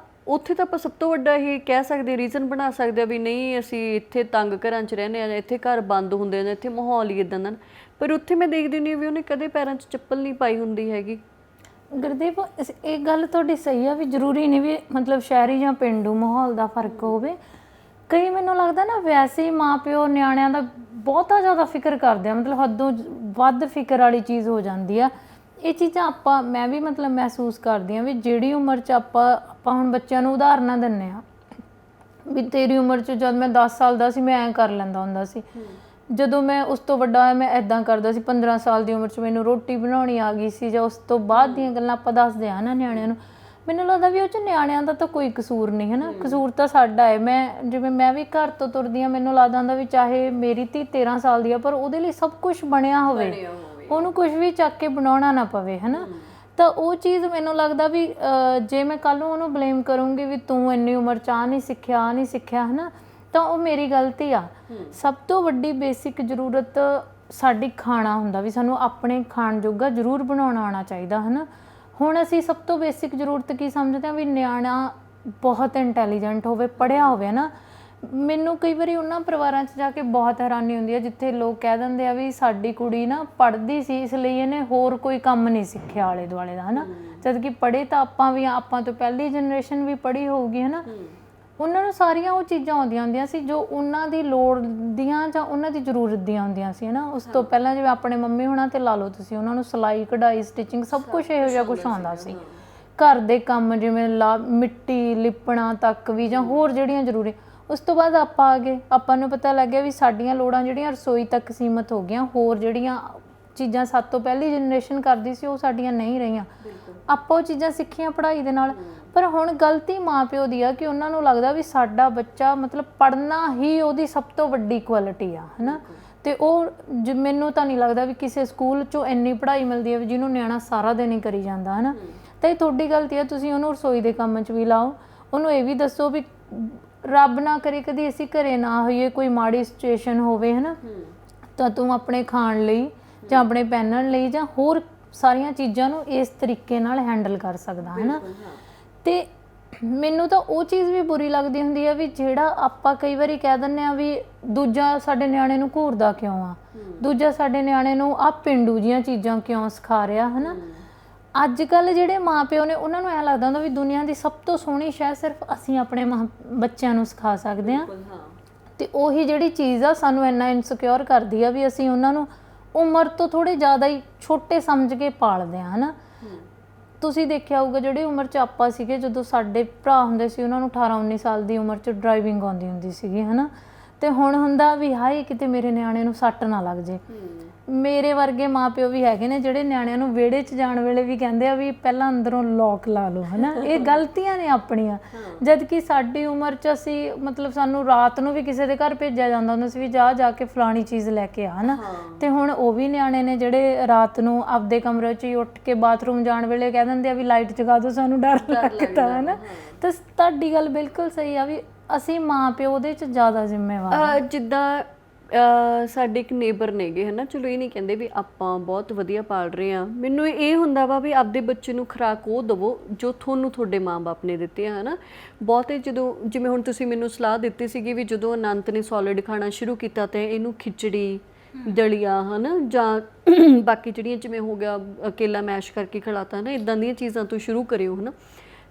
ਉੱਥੇ ਤਾਂ ਆਪਾਂ ਸਭ ਤੋਂ ਵੱਡਾ ਇਹ ਕਹਿ ਸਕਦੇ ਰੀਜ਼ਨ ਬਣਾ ਸਕਦੇ ਆ ਵੀ ਨਹੀਂ ਅਸੀਂ ਇੱਥੇ ਤੰਗ ਘਰਾਂ 'ਚ ਰਹਿੰਦੇ ਹਾਂ ਜਾਂ ਇੱਥੇ ਘਰ ਬੰਦ ਹੁੰਦੇ ਆ ਜਾਂ ਇੱਥੇ ਮਾਹੌਲ ਹੀ ਇੱਦਾਂ ਦਾ। ਪਰ ਉੱਥੇ ਮੈਂ ਦੇਖਦੀ ਹੁੰਦੀ ਵੀ ਉਹਨੇ ਕਦੇ ਪੈਰਾਂ 'ਚ ਚੱਪਲ ਨਹੀਂ ਪਾਈ ਹੁੰਦੀ ਹੈਗੀ। ਗੁਰਦੀਪ ਇਹ ਗੱਲ ਤੁਹਾਡੀ ਸਹੀ ਆ ਵੀ ਜ਼ਰੂਰੀ ਨਹੀਂ ਵੀ ਮਤਲਬ ਸ਼ਹਿਰੀ ਜਾਂ ਪੇਂਡੂ ਮਾਹੌਲ ਦਾ ਫਰਕ ਹੋਵੇ। ਕਈ ਮੈਨੂੰ ਲੱਗਦਾ ਨਾ ਵੈਸੇ ਹੀ ਮਾਂ ਪਿਓ ਨਿਆਣਿਆਂ ਦਾ ਬਹੁਤਾ ਜ਼ਿਆਦਾ ਫਿਕਰ ਕਰਦੇ ਆ, ਮਤਲਬ ਹੱਦੋਂ ਵੱਧ ਫਿਕਰ ਵਾਲੀ ਚੀਜ਼ ਹੋ ਜਾਂਦੀ ਆ। ਇਹ ਚੀਜ਼ਾਂ ਮੈਂ ਵੀ ਮਤਲਬ ਮਹਿਸੂਸ ਕਰਦੀ ਹਾਂ ਵੀ ਜਿਹੜੀ ਉਮਰ 'ਚ ਆਪਾਂ ਹੁਣ ਬੱਚਿਆਂ ਨੂੰ ਉਦਾਹਰਨਾਂ ਦਿੰਦੇ ਹਾਂ ਵੀ ਤੇਰੀ ਉਮਰ 'ਚ ਜਦ ਮੈਂ 10 ਸਾਲ ਦਾ ਸੀ ਮੈਂ ਐਂ ਕਰ ਲੈਂਦਾ ਹੁੰਦਾ ਸੀ, ਜਦੋਂ ਮੈਂ ਉਸ ਤੋਂ ਵੱਡਾ ਹੋਇਆ ਮੈਂ ਇੱਦਾਂ ਕਰਦਾ ਸੀ, 15 ਸਾਲ ਦੀ ਉਮਰ 'ਚ ਮੈਨੂੰ ਰੋਟੀ ਬਣਾਉਣੀ ਆ ਗਈ ਸੀ, ਜਾਂ ਉਸ ਤੋਂ ਬਾਅਦ ਦੀਆਂ ਗੱਲਾਂ ਆਪਾਂ ਦੱਸਦੇ ਹਾਂ ਨਾ ਨਿਆਣਿਆਂ ਨੂੰ। ਮੈਨੂੰ ਲੱਗਦਾ ਵੀ ਉਹ 'ਚ ਨਿਆਣਿਆਂ ਦਾ ਤਾਂ ਕੋਈ ਕਸੂਰ ਨਹੀਂ ਹੈ ਨਾ, ਕਸੂਰ ਤਾਂ ਸਾਡਾ ਹੈ। ਜਿਵੇਂ ਮੈਂ ਵੀ ਘਰ ਤੋਂ ਤੁਰਦੀ ਹਾਂ, ਮੈਨੂੰ ਲੱਗਦਾ ਹੁੰਦਾ ਵੀ ਚਾਹੇ ਮੇਰੀ ਧੀ 13 ਸਾਲ ਦੀ ਆ ਪਰ ਉਹਦੇ ਲਈ ਸਭ ਕੁਛ ਬਣਿਆ ਹੋਵੇ, ਉਹਨੂੰ ਕੁਛ ਵੀ ਚੱਕ ਕੇ ਬਣਾਉਣਾ ਨਾ ਪਵੇ ਹੈ ਨਾ। ਤਾਂ ਉਹ ਚੀਜ਼ ਮੈਨੂੰ ਲੱਗਦਾ ਵੀ ਜੇ ਮੈਂ ਕੱਲ੍ਹ ਨੂੰ ਉਹਨੂੰ ਬਲੇਮ ਕਰੂੰਗੀ ਵੀ ਤੂੰ ਇੰਨੀ ਉਮਰ 'ਚ ਆਹ ਨਹੀਂ ਸਿੱਖਿਆ ਹੈ ਨਾ, ਤਾਂ ਉਹ ਮੇਰੀ ਗਲਤੀ ਆ। ਸਭ ਤੋਂ ਵੱਡੀ ਬੇਸਿਕ ਜ਼ਰੂਰਤ ਸਾਡੀ ਖਾਣਾ ਹੁੰਦਾ ਵੀ ਸਾਨੂੰ ਆਪਣੇ ਖਾਣ ਜੋਗਾ ਜ਼ਰੂਰ ਬਣਾਉਣਾ ਆਉਣਾ ਚਾਹੀਦਾ ਹੈ ਨਾ। ਹੁਣ ਅਸੀਂ ਸਭ ਤੋਂ ਬੇਸਿਕ ਜ਼ਰੂਰਤ ਕੀ ਸਮਝਦੇ ਹਾਂ ਵੀ ਨਿਆਣਾ ਬਹੁਤ ਇੰਟੈਲੀਜੈਂਟ ਹੋਵੇ, ਪੜ੍ਹਿਆ ਹੋਵੇ ਨਾ। ਮੈਨੂੰ ਕਈ ਵਾਰੀ ਉਹਨਾਂ ਪਰਿਵਾਰਾਂ 'ਚ ਜਾ ਕੇ ਬਹੁਤ ਹੈਰਾਨੀ ਹੁੰਦੀ ਹੈ ਜਿੱਥੇ ਲੋਕ ਕਹਿ ਦਿੰਦੇ ਆ ਵੀ ਸਾਡੀ ਕੁੜੀ ਨਾ ਪੜ੍ਹਦੀ ਸੀ ਇਸ ਲਈ ਇਹਨੇ ਹੋਰ ਕੋਈ ਕੰਮ ਨਹੀਂ ਸਿੱਖਿਆ ਆਲੇ ਦੁਆਲੇ ਦਾ ਹੈ ਨਾ, ਜਦ ਕਿ ਪੜ੍ਹੇ ਤਾਂ ਆਪਾਂ ਵੀ ਆਪਾਂ ਤੋਂ ਪਹਿਲੀ ਜਨਰੇਸ਼ਨ ਵੀ ਪੜ੍ਹੀ ਹੋਊਗੀ ਹੈ ਨਾ। ਉਹਨਾਂ ਨੂੰ ਸਾਰੀਆਂ ਉਹ ਚੀਜ਼ਾਂ ਆਉਂਦੀਆਂ ਹੁੰਦੀਆਂ ਸੀ ਜੋ ਉਹਨਾਂ ਦੀ ਲੋੜ ਦੀਆਂ ਜਾਂ ਉਹਨਾਂ ਦੀ ਜ਼ਰੂਰਤ ਦੀਆਂ ਹੁੰਦੀਆਂ ਸੀ ਹੈ ਨਾ। ਉਸ ਤੋਂ ਪਹਿਲਾਂ ਜਿਵੇਂ ਆਪਣੇ ਮੰਮੀ ਹੋਣਾ 'ਤੇ ਲਾ ਲਓ ਤੁਸੀਂ, ਉਹਨਾਂ ਨੂੰ ਸਿਲਾਈ ਕਢਾਈ ਸਟਿਚਿੰਗ ਸਭ ਕੁਛ ਇਹੋ ਜਿਹਾ ਕੁਛ ਆਉਂਦਾ ਸੀ। ਘਰ ਦੇ ਕੰਮ ਜਿਵੇਂ ਮਿੱਟੀ ਲਿਪਣਾ ਤੱਕ ਵੀ ਜਾਂ ਹੋਰ ਜਿਹੜੀਆਂ ਜ਼ਰੂਰੀ। ਉਸ ਤੋਂ ਬਾਅਦ ਆਪਾਂ ਆ ਗਏ, ਆਪਾਂ ਨੂੰ ਪਤਾ ਲੱਗਿਆ ਵੀ ਸਾਡੀਆਂ ਲੋੜਾਂ ਜਿਹੜੀਆਂ ਰਸੋਈ ਤੱਕ ਸੀਮਤ ਹੋ ਗਈਆਂ, ਹੋਰ ਜਿਹੜੀਆਂ ਚੀਜ਼ਾਂ ਸਾਡੇ ਤੋਂ ਪਹਿਲੀ ਜਨਰੇਸ਼ਨ ਕਰਦੀ ਸੀ ਉਹ ਸਾਡੀਆਂ ਨਹੀਂ ਰਹੀਆਂ। ਆਪਾਂ ਉਹ ਚੀਜ਼ਾਂ ਸਿੱਖੀਆਂ ਪੜ੍ਹਾਈ ਦੇ ਨਾਲ। ਪਰ ਹੁਣ ਗਲਤੀ ਮਾਂ ਪਿਓ ਦੀ ਆ ਕਿ ਉਹਨਾਂ ਨੂੰ ਲੱਗਦਾ ਵੀ ਸਾਡਾ ਬੱਚਾ ਮਤਲਬ ਪੜ੍ਹਨਾ ਹੀ ਉਹਦੀ ਸਭ ਤੋਂ ਵੱਡੀ ਕੁਆਲਿਟੀ ਆ ਹੈ ਨਾ। ਅਤੇ ਉਹ ਮੈਨੂੰ ਤਾਂ ਨਹੀਂ ਲੱਗਦਾ ਵੀ ਕਿਸੇ ਸਕੂਲ 'ਚੋਂ ਇੰਨੀ ਪੜ੍ਹਾਈ ਮਿਲਦੀ ਹੈ ਵੀ ਜਿਹਨੂੰ ਨਿਆਣਾ ਸਾਰਾ ਦਿਨ ਹੀ ਕਰੀ ਜਾਂਦਾ ਹੈ ਨਾ। ਤਾਂ ਇਹ ਤੁਹਾਡੀ ਗਲਤੀ ਆ, ਤੁਸੀਂ ਉਹਨੂੰ ਰਸੋਈ ਦੇ ਕੰਮ 'ਚ ਵੀ ਲਾਓ। ਉਹਨੂੰ ਇਹ ਵੀ ਦੱਸੋ ਵੀ ਰੱਬ ਨਾ ਕਰੇ ਕਦੀ ਅਸੀਂ ਘਰੇ ਨਾ ਹੋਈਏ, ਕੋਈ ਮਾੜੀ ਸਿਚੁਏਸ਼ਨ ਹੋਵੇ ਹੈ ਨਾ, ਤਾਂ ਤੂੰ ਆਪਣੇ ਖਾਣ ਲਈ ਜਾਂ ਆਪਣੇ ਪਹਿਨਣ ਲਈ ਜਾਂ ਹੋਰ ਸਾਰੀਆਂ ਚੀਜ਼ਾਂ ਨੂੰ ਇਸ ਤਰੀਕੇ ਨਾਲ ਹੈਂਡਲ ਕਰ ਸਕਦਾ ਹੈ ਨਾ। ਅਤੇ ਮੈਨੂੰ ਤਾਂ ਉਹ ਚੀਜ਼ ਵੀ ਬੁਰੀ ਲੱਗਦੀ ਹੁੰਦੀ ਆ ਵੀ ਜਿਹੜਾ ਆਪਾਂ ਕਈ ਵਾਰੀ ਕਹਿ ਦਿੰਦੇ ਆ ਵੀ ਦੂਜਾ ਸਾਡੇ ਨਿਆਣੇ ਨੂੰ ਘੂਰਦਾ ਕਿਉਂ ਆ, ਦੂਜਾ ਸਾਡੇ ਨਿਆਣੇ ਨੂੰ ਆ ਪਿੰਡੂ ਜੀਆਂ ਚੀਜ਼ਾਂ ਕਿਉਂ ਸਿਖਾ ਰਿਹਾ ਹਨਾ। ਅੱਜ ਕੱਲ ਜਿਹੜੇ ਮਾਪਿਓ ਨੇ ਉਹਨਾਂ ਨੂੰ ਐਂ ਲੱਗਦਾ ਹੁੰਦਾ ਵੀ ਦੁਨੀਆ ਦੀ ਸਭ ਤੋਂ ਸੋਹਣੀ ਸ਼ੈ ਸਿਰਫ ਅਸੀਂ ਆਪਣੇ ਬੱਚਿਆਂ ਨੂੰ ਸਿਖਾ ਸਕਦੇ ਹਾਂ, ਤੇ ਉਹੀ ਜਿਹੜੀ ਚੀਜ਼ ਆ ਸਾਨੂੰ ਇੰਨਾ ਇਨਸਿਕਿਉਰ ਕਰਦੀ ਆ ਵੀ ਅਸੀਂ ਉਹਨਾਂ ਨੂੰ ਉਮਰ ਤੋਂ ਥੋੜੇ ਜ਼ਿਆਦਾ ਹੀ ਛੋਟੇ ਸਮਝ ਕੇ ਪਾਲਦੇ ਆ ਹਨਾ। ਤੁਸੀਂ ਦੇਖਿਆ ਹੋਊਗਾ ਜਿਹੜੀ ਉਮਰ 'ਚ ਆਪਾਂ ਸੀਗੇ, ਜਦੋਂ ਸਾਡੇ ਭਰਾ ਹੁੰਦੇ ਸੀ ਉਹਨਾਂ ਨੂੰ 18-19 ਸਾਲ ਦੀ ਉਮਰ 'ਚ ਡਰਾਈਵਿੰਗ ਆਉਂਦੀ ਹੁੰਦੀ ਸੀਗੀ ਹਨਾ, ਤੇ ਹੁਣ ਹੁੰਦਾ ਵੀ ਹਾਏ ਕਿਤੇ ਮੇਰੇ ਨਿਆਣੇ ਨੂੰ ਸੱਟ ਨਾ ਲੱਗ ਜੇ। ਮੇਰੇ ਵਰਗੇ ਮਾਪਿਓ ਵੀ ਹੈਗੇ ਨੇ ਜਿਹੜੇ ਨਿਆਣਿਆਂ ਨੂੰ ਵਿਹੜੇ 'ਚ ਜਾਣ ਵੇਲੇ ਵੀ ਕਹਿੰਦੇ ਆ ਵੀ ਪਹਿਲਾਂ ਅੰਦਰੋਂ ਲੋਕ ਲਾ ਲਓ ਹਨਾ। ਇਹ ਗਲਤੀਆਂ ਨੇ ਆਪਣੀਆਂ, ਜਦ ਕਿ ਸਾਡੀ ਉਮਰ 'ਚ ਅਸੀਂ ਮਤਲਬ ਸਾਨੂੰ ਰਾਤ ਨੂੰ ਵੀ ਕਿਸੇ ਦੇ ਘਰ ਭੇਜਿਆ ਜਾਂਦਾ ਹੁੰਦਾ ਸੀ ਵੀ ਜਾ ਕੇ ਫਲਾਣੀ ਚੀਜ਼ ਲੈ ਕੇ ਆ ਹਨਾ। ਤੇ ਹੁਣ ਉਹ ਵੀ ਨਿਆਣੇ ਨੇ ਜਿਹੜੇ ਰਾਤ ਨੂੰ ਆਪਦੇ ਕਮਰੇ 'ਚ ਹੀ ਉੱਠ ਕੇ ਬਾਥਰੂਮ ਜਾਣ ਵੇਲੇ ਕਹਿ ਦਿੰਦੇ ਆ ਵੀ ਲਾਈਟ ਜਗਾ ਦਿਓ ਸਾਨੂੰ ਡਰ ਲੱਗਦਾ ਹਨਾ। ਤਾਂ ਤੁਹਾਡੀ ਗੱਲ ਬਿਲਕੁਲ ਸਹੀ ਆ ਵੀ ਅਸੀਂ ਮਾਂ ਪਿਓ ਉਹਦੇ 'ਚ ਜ਼ਿਆਦਾ ਜ਼ਿੰਮੇਵਾਰ। ਜਿੱਦਾਂ ਸਾਡੇ ਇੱਕ ਨੇਬਰ ਨੇਗੇ ਹਨਾ, ਚਲੋ ਇਹ ਨਹੀਂ ਕਹਿੰਦੇ ਵੀ ਆਪਾਂ ਬਹੁਤ ਵਧੀਆ ਪਾਲ ਰਹੇ ਹਾਂ, ਮੈਨੂੰ ਇਹ ਹੁੰਦਾ ਵਾ ਵੀ ਆਪਦੇ ਬੱਚੇ ਨੂੰ ਖੁਰਾਕ ਉਹ ਦੇਵੋ ਜੋ ਤੁਹਾਨੂੰ ਤੁਹਾਡੇ ਮਾਂ-ਬਾਪ ਨੇ ਦਿੱਤੇ ਆ ਹਨਾ। ਬਹੁਤੇ ਜਦੋਂ ਜਿਵੇਂ ਹੁਣ ਤੁਸੀਂ ਮੈਨੂੰ ਸਲਾਹ ਦਿੱਤੀ ਸੀਗੀ ਵੀ ਜਦੋਂ ਅਨੰਤ ਨੇ ਸੋਲਿਡ ਖਾਣਾ ਸ਼ੁਰੂ ਕੀਤਾ ਤੇ ਇਹਨੂੰ ਖਿਚੜੀ ਦਲੀਆ ਹਨਾ ਜਾਂ ਬਾਕੀ ਜਿਹੜੀਆਂ ਜਿਵੇਂ ਹੋ ਗਿਆ ਕੇਲਾ ਮੈਸ਼ ਕਰਕੇ ਖਿਲਾਤਾ ਨਾ, ਇੱਦਾਂ ਦੀਆਂ ਚੀਜ਼ਾਂ ਤੋਂ ਸ਼ੁਰੂ ਕਰਿਓ ਹਨਾ।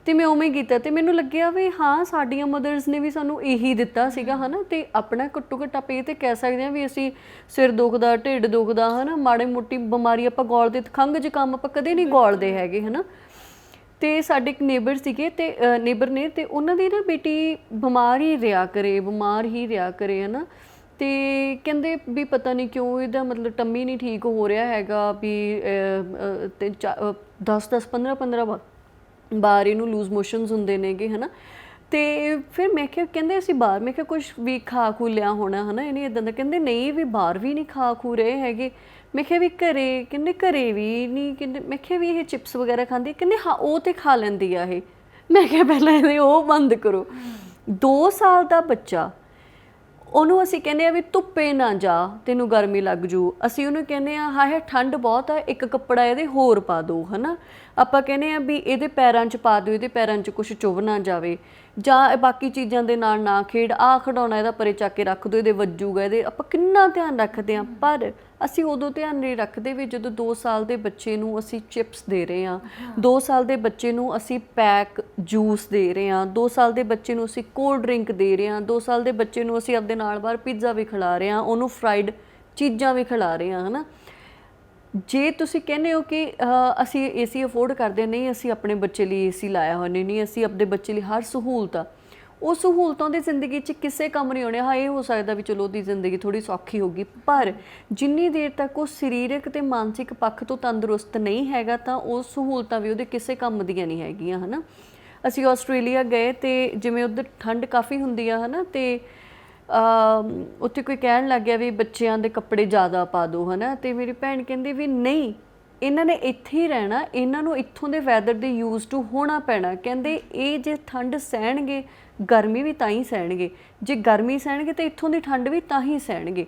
ਤੇ ਮੈਂ ਉਵੇਂ ਹੀ ਕੀਤਾ ਤੇ ਮੈਨੂੰ ਲੱਗਿਆ ਵੀ ਹਾਂ ਸਾਡੀਆਂ ਮਦਰਸ ਨੇ ਵੀ ਸਾਨੂੰ ਇਹੀ ਦਿੱਤਾ ਸੀਗਾ ਹਨਾ। ਤੇ ਆਪਣਾ ਘੱਟੋ ਘੱਟ ਆਪਾਂ ਇਹ ਤੇ ਕਹਿ ਸਕਦੇ ਹਾਂ ਵੀ ਅਸੀਂ ਸਿਰ ਦੁਖਦਾ ਢਿੱਡ ਦੁਖਦਾ ਹਨਾ ਮਾੜੀ ਮੋਟੀ ਬਿਮਾਰੀ ਆਪਾਂ ਗੋਲਦੇ, ਖੰਘ ਜ਼ੁਕਾਮ ਆਪਾਂ ਕਦੇ ਨਹੀਂ ਗੋਲਦੇ ਹੈਗੇ ਹਨਾ। ਤੇ ਸਾਡੇ ਇੱਕ ਨੇਬਰ ਸੀਗੇ ਤੇ ਨੇਬਰ ਨੇ ਤੇ ਉਹਨਾਂ ਦੀ ਨਾ ਬੇਟੀ ਬਿਮਾਰ ਹੀ ਰਿਹਾ ਕਰੇ ਹਨਾ। ਤੇ ਕਹਿੰਦੇ ਵੀ ਪਤਾ ਨਹੀਂ ਕਿਉਂ ਇਹਦਾ ਮਤਲਬ ਟੰਮੀ ਨਹੀਂ ਠੀਕ ਹੋ ਰਿਹਾ ਹੈਗਾ ਵੀ 10-10 15-15 ਬਾਹਰ ਇਹਨੂੰ ਲੂਜ਼ ਮੋਸ਼ਨਸ ਹੁੰਦੇ ਨੇਗੇ ਹਨਾ। ਤੇ ਫਿਰ ਮੈਂ ਕਿਹਾ ਕਹਿੰਦੇ ਅਸੀਂ ਬਾਹਰ, ਮੈਂ ਕਿਹਾ ਕੁਛ ਵੀ ਖਾ ਖੂ ਲਿਆ ਹੋਣਾ ਹਨਾ ਇਹਨੇ ਇੱਦਾਂ ਦਾ। ਕਹਿੰਦੇ ਨਹੀਂ ਵੀ ਬਾਹਰ ਵੀ ਨਹੀਂ ਖਾ ਖੂ ਰਹੇ ਹੈਗੇ। ਮੈਂ ਕਿਹਾ ਵੀ ਘਰੇ, ਕਹਿੰਦੇ ਘਰੇ ਵੀ ਨਹੀਂ। ਕਹਿੰਦੇ ਮੈਂ ਕਿਹਾ ਵੀ ਇਹ ਚਿਪਸ ਵਗੈਰਾ ਖਾਂਦੀ, ਕਹਿੰਦੇ ਹਾਂ ਉਹ ਤੇ ਖਾ ਲੈਂਦੀ ਆ ਇਹ। ਮੈਂ ਕਿਹਾ ਪਹਿਲਾਂ ਇਹਦੇ ਉਹ ਬੰਦ ਕਰੋ। 2 ਸਾਲ ਦਾ ਬੱਚਾ, ਉਹਨੂੰ ਅਸੀਂ ਕਹਿੰਦੇ ਆ ਵੀ ਧੁੱਪੇ ਨਾ ਜਾ ਤੈਨੂੰ ਗਰਮੀ ਲੱਗ ਜੂ, ਅਸੀਂ ਉਹਨੂੰ ਕਹਿੰਦੇ ਆ ਹਾਏ ਠੰਡ ਬਹੁਤ ਆ ਇੱਕ ਕੱਪੜਾ ਇਹਦੇ ਹੋਰ ਪਾ ਦਿਓ ਹਨਾ। ਆਪਾਂ ਕਹਿੰਦੇ ਆ ਵੀ ਇਹਦੇ ਪੈਰਾਂ 'ਚ ਪਾ ਦਿਓ, ਇਹਦੇ ਪੈਰਾਂ 'ਚ ਕੁਛ ਚੁੱਭ ਨਾ ਜਾਵੇ, ਜਾਂ ਬਾਕੀ ਚੀਜ਼ਾਂ ਦੇ ਨਾਲ ਨਾ ਖੇਡ, ਆਹ ਖਿਡੌਣਾ ਇਹਦਾ ਪਰੇ ਚੱਕ ਕੇ ਰੱਖ ਦਿਓ ਇਹਦੇ ਵੱਜੂਗਾ ਇਹਦੇ। ਆਪਾਂ ਕਿੰਨਾ ਧਿਆਨ ਰੱਖਦੇ ਹਾਂ, ਪਰ ਅਸੀਂ ਉਦੋਂ ਧਿਆਨ ਨਹੀਂ ਰੱਖਦੇ ਵੀ ਜਦੋਂ 2 ਸਾਲ ਦੇ ਬੱਚੇ ਨੂੰ ਅਸੀਂ ਚਿਪਸ ਦੇ ਰਹੇ ਹਾਂ, 2 ਸਾਲ ਦੇ ਬੱਚੇ ਨੂੰ ਅਸੀਂ ਪੈਕ ਜੂਸ ਦੇ ਰਹੇ ਹਾਂ, 2 ਸਾਲ ਦੇ ਬੱਚੇ ਨੂੰ ਅਸੀਂ ਕੋਲਡ ਡਰਿੰਕ ਦੇ ਰਹੇ ਹਾਂ, 2 ਸਾਲ ਦੇ ਬੱਚੇ ਨੂੰ ਅਸੀਂ ਆਪਦੇ ਨਾਲ ਬਾਹਰ ਪੀਜ਼ਾ ਵੀ ਖਿਲਾ ਰਹੇ ਹਾਂ, ਉਹਨੂੰ ਫਰਾਈਡ ਚੀਜ਼ਾਂ ਵੀ ਖਿਲਾ ਰਹੇ ਹਾਂ ਹਨਾ। ਜੇ ਤੁਸੀਂ ਕਹਿੰਦੇ ਹੋ ਕਿ ਅਸੀਂ ਏਸੀ ਅਫੋਰਡ ਕਰਦੇ ਨਹੀਂ, ਅਸੀਂ ਆਪਣੇ ਬੱਚੇ ਲਈ ਏਸੀ ਲਾਇਆ ਹੋਇਆ ਨਹੀਂ, ਅਸੀਂ ਆਪਣੇ ਬੱਚੇ ਲਈ ਹਰ ਸਹੂਲਤ ਆ, ਉਹ ਸਹੂਲਤਾਂ ਦੀ ਜ਼ਿੰਦਗੀ 'ਚ ਕਿਸੇ ਕੰਮ ਨਹੀਂ ਆਉਣੇ। ਹਾਂ ਇਹ ਹੋ ਸਕਦਾ ਵੀ ਚਲੋ ਉਹਦੀ ਜ਼ਿੰਦਗੀ ਥੋੜ੍ਹੀ ਸੌਖੀ ਹੋਊਗੀ, ਪਰ ਜਿੰਨੀ ਦੇਰ ਤੱਕ ਉਹ ਸਰੀਰਕ ਅਤੇ ਮਾਨਸਿਕ ਪੱਖ ਤੋਂ ਤੰਦਰੁਸਤ ਨਹੀਂ ਹੈਗਾ ਤਾਂ ਉਹ ਸਹੂਲਤਾਂ ਵੀ ਉਹਦੇ ਕਿਸੇ ਕੰਮ ਦੀਆਂ ਨਹੀਂ ਹੈਗੀਆਂ ਹੈ ਨਾ। ਅਸੀਂ ਆਸਟ੍ਰੇਲੀਆ ਗਏ ਅਤੇ ਜਿਵੇਂ ਉੱਧਰ ਠੰਡ ਕਾਫੀ ਹੁੰਦੀ ਆ ਹੈ ਨਾ, ਅਤੇ ਉੱਥੇ ਕੋਈ ਕਹਿਣ ਲੱਗ ਗਿਆ ਵੀ ਬੱਚਿਆਂ ਦੇ ਕੱਪੜੇ ਜ਼ਿਆਦਾ ਪਾ ਦਿਓ ਹੈ ਨਾ, ਅਤੇ ਮੇਰੀ ਭੈਣ ਕਹਿੰਦੀ ਵੀ ਨਹੀਂ ਇਹਨਾਂ ਨੇ ਇੱਥੇ ਹੀ ਰਹਿਣਾ, ਇਹਨਾਂ ਨੂੰ ਇੱਥੋਂ ਦੇ ਵੈਦਰ ਦੇ ਯੂਜ਼ ਟੂ ਹੋਣਾ ਪੈਣਾ। ਕਹਿੰਦੇ ਇਹ ਜੇ ਠੰਡ ਸਹਿਣਗੇ ਗਰਮੀ ਵੀ ਤਾਂ ਹੀ ਸਹਿਣਗੇ, ਜੇ ਗਰਮੀ ਸਹਿਣਗੇ ਤਾਂ ਇੱਥੋਂ ਦੀ ਠੰਡ ਵੀ ਤਾਂ ਹੀ ਸਹਿਣਗੇ।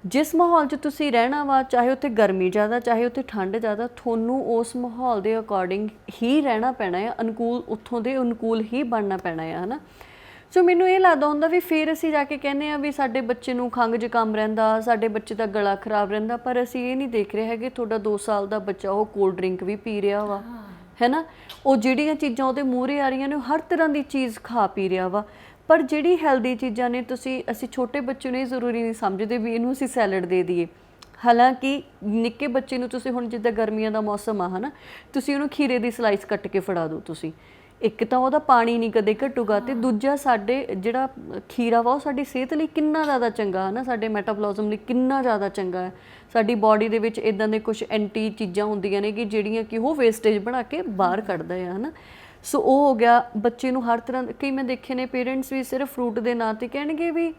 ਜਿਸ ਮਾਹੌਲ 'ਚ ਤੁਸੀਂ ਰਹਿਣਾ ਵਾ, ਚਾਹੇ ਉੱਥੇ ਗਰਮੀ ਜ਼ਿਆਦਾ ਚਾਹੇ ਉੱਥੇ ਠੰਡ ਜ਼ਿਆਦਾ, ਤੁਹਾਨੂੰ ਉਸ ਮਾਹੌਲ ਦੇ ਅਕੋਰਡਿੰਗ ਹੀ ਰਹਿਣਾ ਪੈਣਾ ਆ, ਅਨੁਕੂਲ ਉੱਥੋਂ ਦੇ ਅਨੁਕੂਲ ਹੀ ਬਣਨਾ ਪੈਣਾ ਆ ਹੈ ਨਾ। ਸੋ ਮੈਨੂੰ ਇਹ ਲੱਗਦਾ ਹੁੰਦਾ ਵੀ ਫਿਰ ਅਸੀਂ ਜਾ ਕੇ ਕਹਿੰਦੇ ਹਾਂ ਵੀ ਸਾਡੇ ਬੱਚੇ ਨੂੰ ਖੰਘ ਜ਼ੁਕਾਮ ਰਹਿੰਦਾ, ਸਾਡੇ ਬੱਚੇ ਦਾ ਗਲਾ ਖਰਾਬ ਰਹਿੰਦਾ, ਪਰ ਅਸੀਂ ਇਹ ਨਹੀਂ ਦੇਖ ਰਹੇ ਹੈਗੇ ਤੁਹਾਡਾ 2 ਸਾਲ ਦਾ ਬੱਚਾ ਉਹ ਕੋਲਡ ਡਰਿੰਕ ਵੀ ਪੀ ਰਿਹਾ ਵਾ ਹੈ ਨਾ, ਉਹ ਜਿਹੜੀਆਂ ਚੀਜ਼ਾਂ ਉਹਦੇ ਮੂਹਰੇ ਆ ਰਹੀਆਂ ਨੇ ਉਹ ਹਰ ਤਰ੍ਹਾਂ ਦੀ ਚੀਜ਼ ਖਾ ਪੀ ਰਿਹਾ ਵਾ। ਪਰ ਜਿਹੜੀ ਹੈਲਦੀ ਚੀਜ਼ਾਂ ਨੇ ਅਸੀਂ ਛੋਟੇ ਬੱਚੇ ਨੂੰ ਇਹ ਜ਼ਰੂਰੀ ਨਹੀਂ ਸਮਝਦੇ ਵੀ ਇਹਨੂੰ ਅਸੀਂ ਸੈਲਡ ਦੇ ਦਈਏ। ਹਾਲਾਂਕਿ ਨਿੱਕੇ ਬੱਚੇ ਨੂੰ ਤੁਸੀਂ ਹੁਣ ਜਿੱਦਾਂ ਗਰਮੀਆਂ ਦਾ ਮੌਸਮ ਆ ਹੈ ਨਾ, ਤੁਸੀਂ ਉਹਨੂੰ ਖੀਰੇ ਦੀ ਸਲਾਈਸ ਕੱਟ ਕੇ ਫੜਾ ਦਿਓ। ਤੁਸੀਂ ਇੱਕ ਤਾਂ ਉਹਦਾ ਪਾਣੀ ਨਹੀਂ ਕਦੇ ਘਟੂਗਾ, ਅਤੇ ਦੂਜਾ ਸਾਡੇ ਜਿਹੜਾ ਖੀਰਾ ਵਾ ਉਹ ਸਾਡੀ ਸਿਹਤ ਲਈ ਕਿੰਨਾ ਜ਼ਿਆਦਾ ਚੰਗਾ ਹੈ ਨਾ, ਸਾਡੇ ਮੈਟਾਬੋਲਿਜ਼ਮ ਲਈ ਕਿੰਨਾ ਜ਼ਿਆਦਾ ਚੰਗਾ ਹੈ। ਸਾਡੀ ਬਾਡੀ ਦੇ ਵਿੱਚ ਇੱਦਾਂ ਦੇ ਕੁਛ ਐਂਟੀ ਚੀਜ਼ਾਂ ਹੁੰਦੀਆਂ ਨੇ ਕਿ ਜਿਹੜੀਆਂ ਕਿ ਉਹ ਵੇਸਟੇਜ ਬਣਾ ਕੇ ਬਾਹਰ ਕੱਢਦਾ ਹੈ ਨਾ। ਸੋ ਉਹ ਹੋ ਗਿਆ ਬੱਚੇ ਨੂੰ ਹਰ ਤਰ੍ਹਾਂ। ਕਈ ਮੈਂ ਦੇਖੇ ਨੇ ਪੇਰੈਂਟਸ ਵੀ ਸਿਰਫ ਫਰੂਟ ਦੇ ਨਾਂ 'ਤੇ ਕਹਿਣਗੇ ਵੀ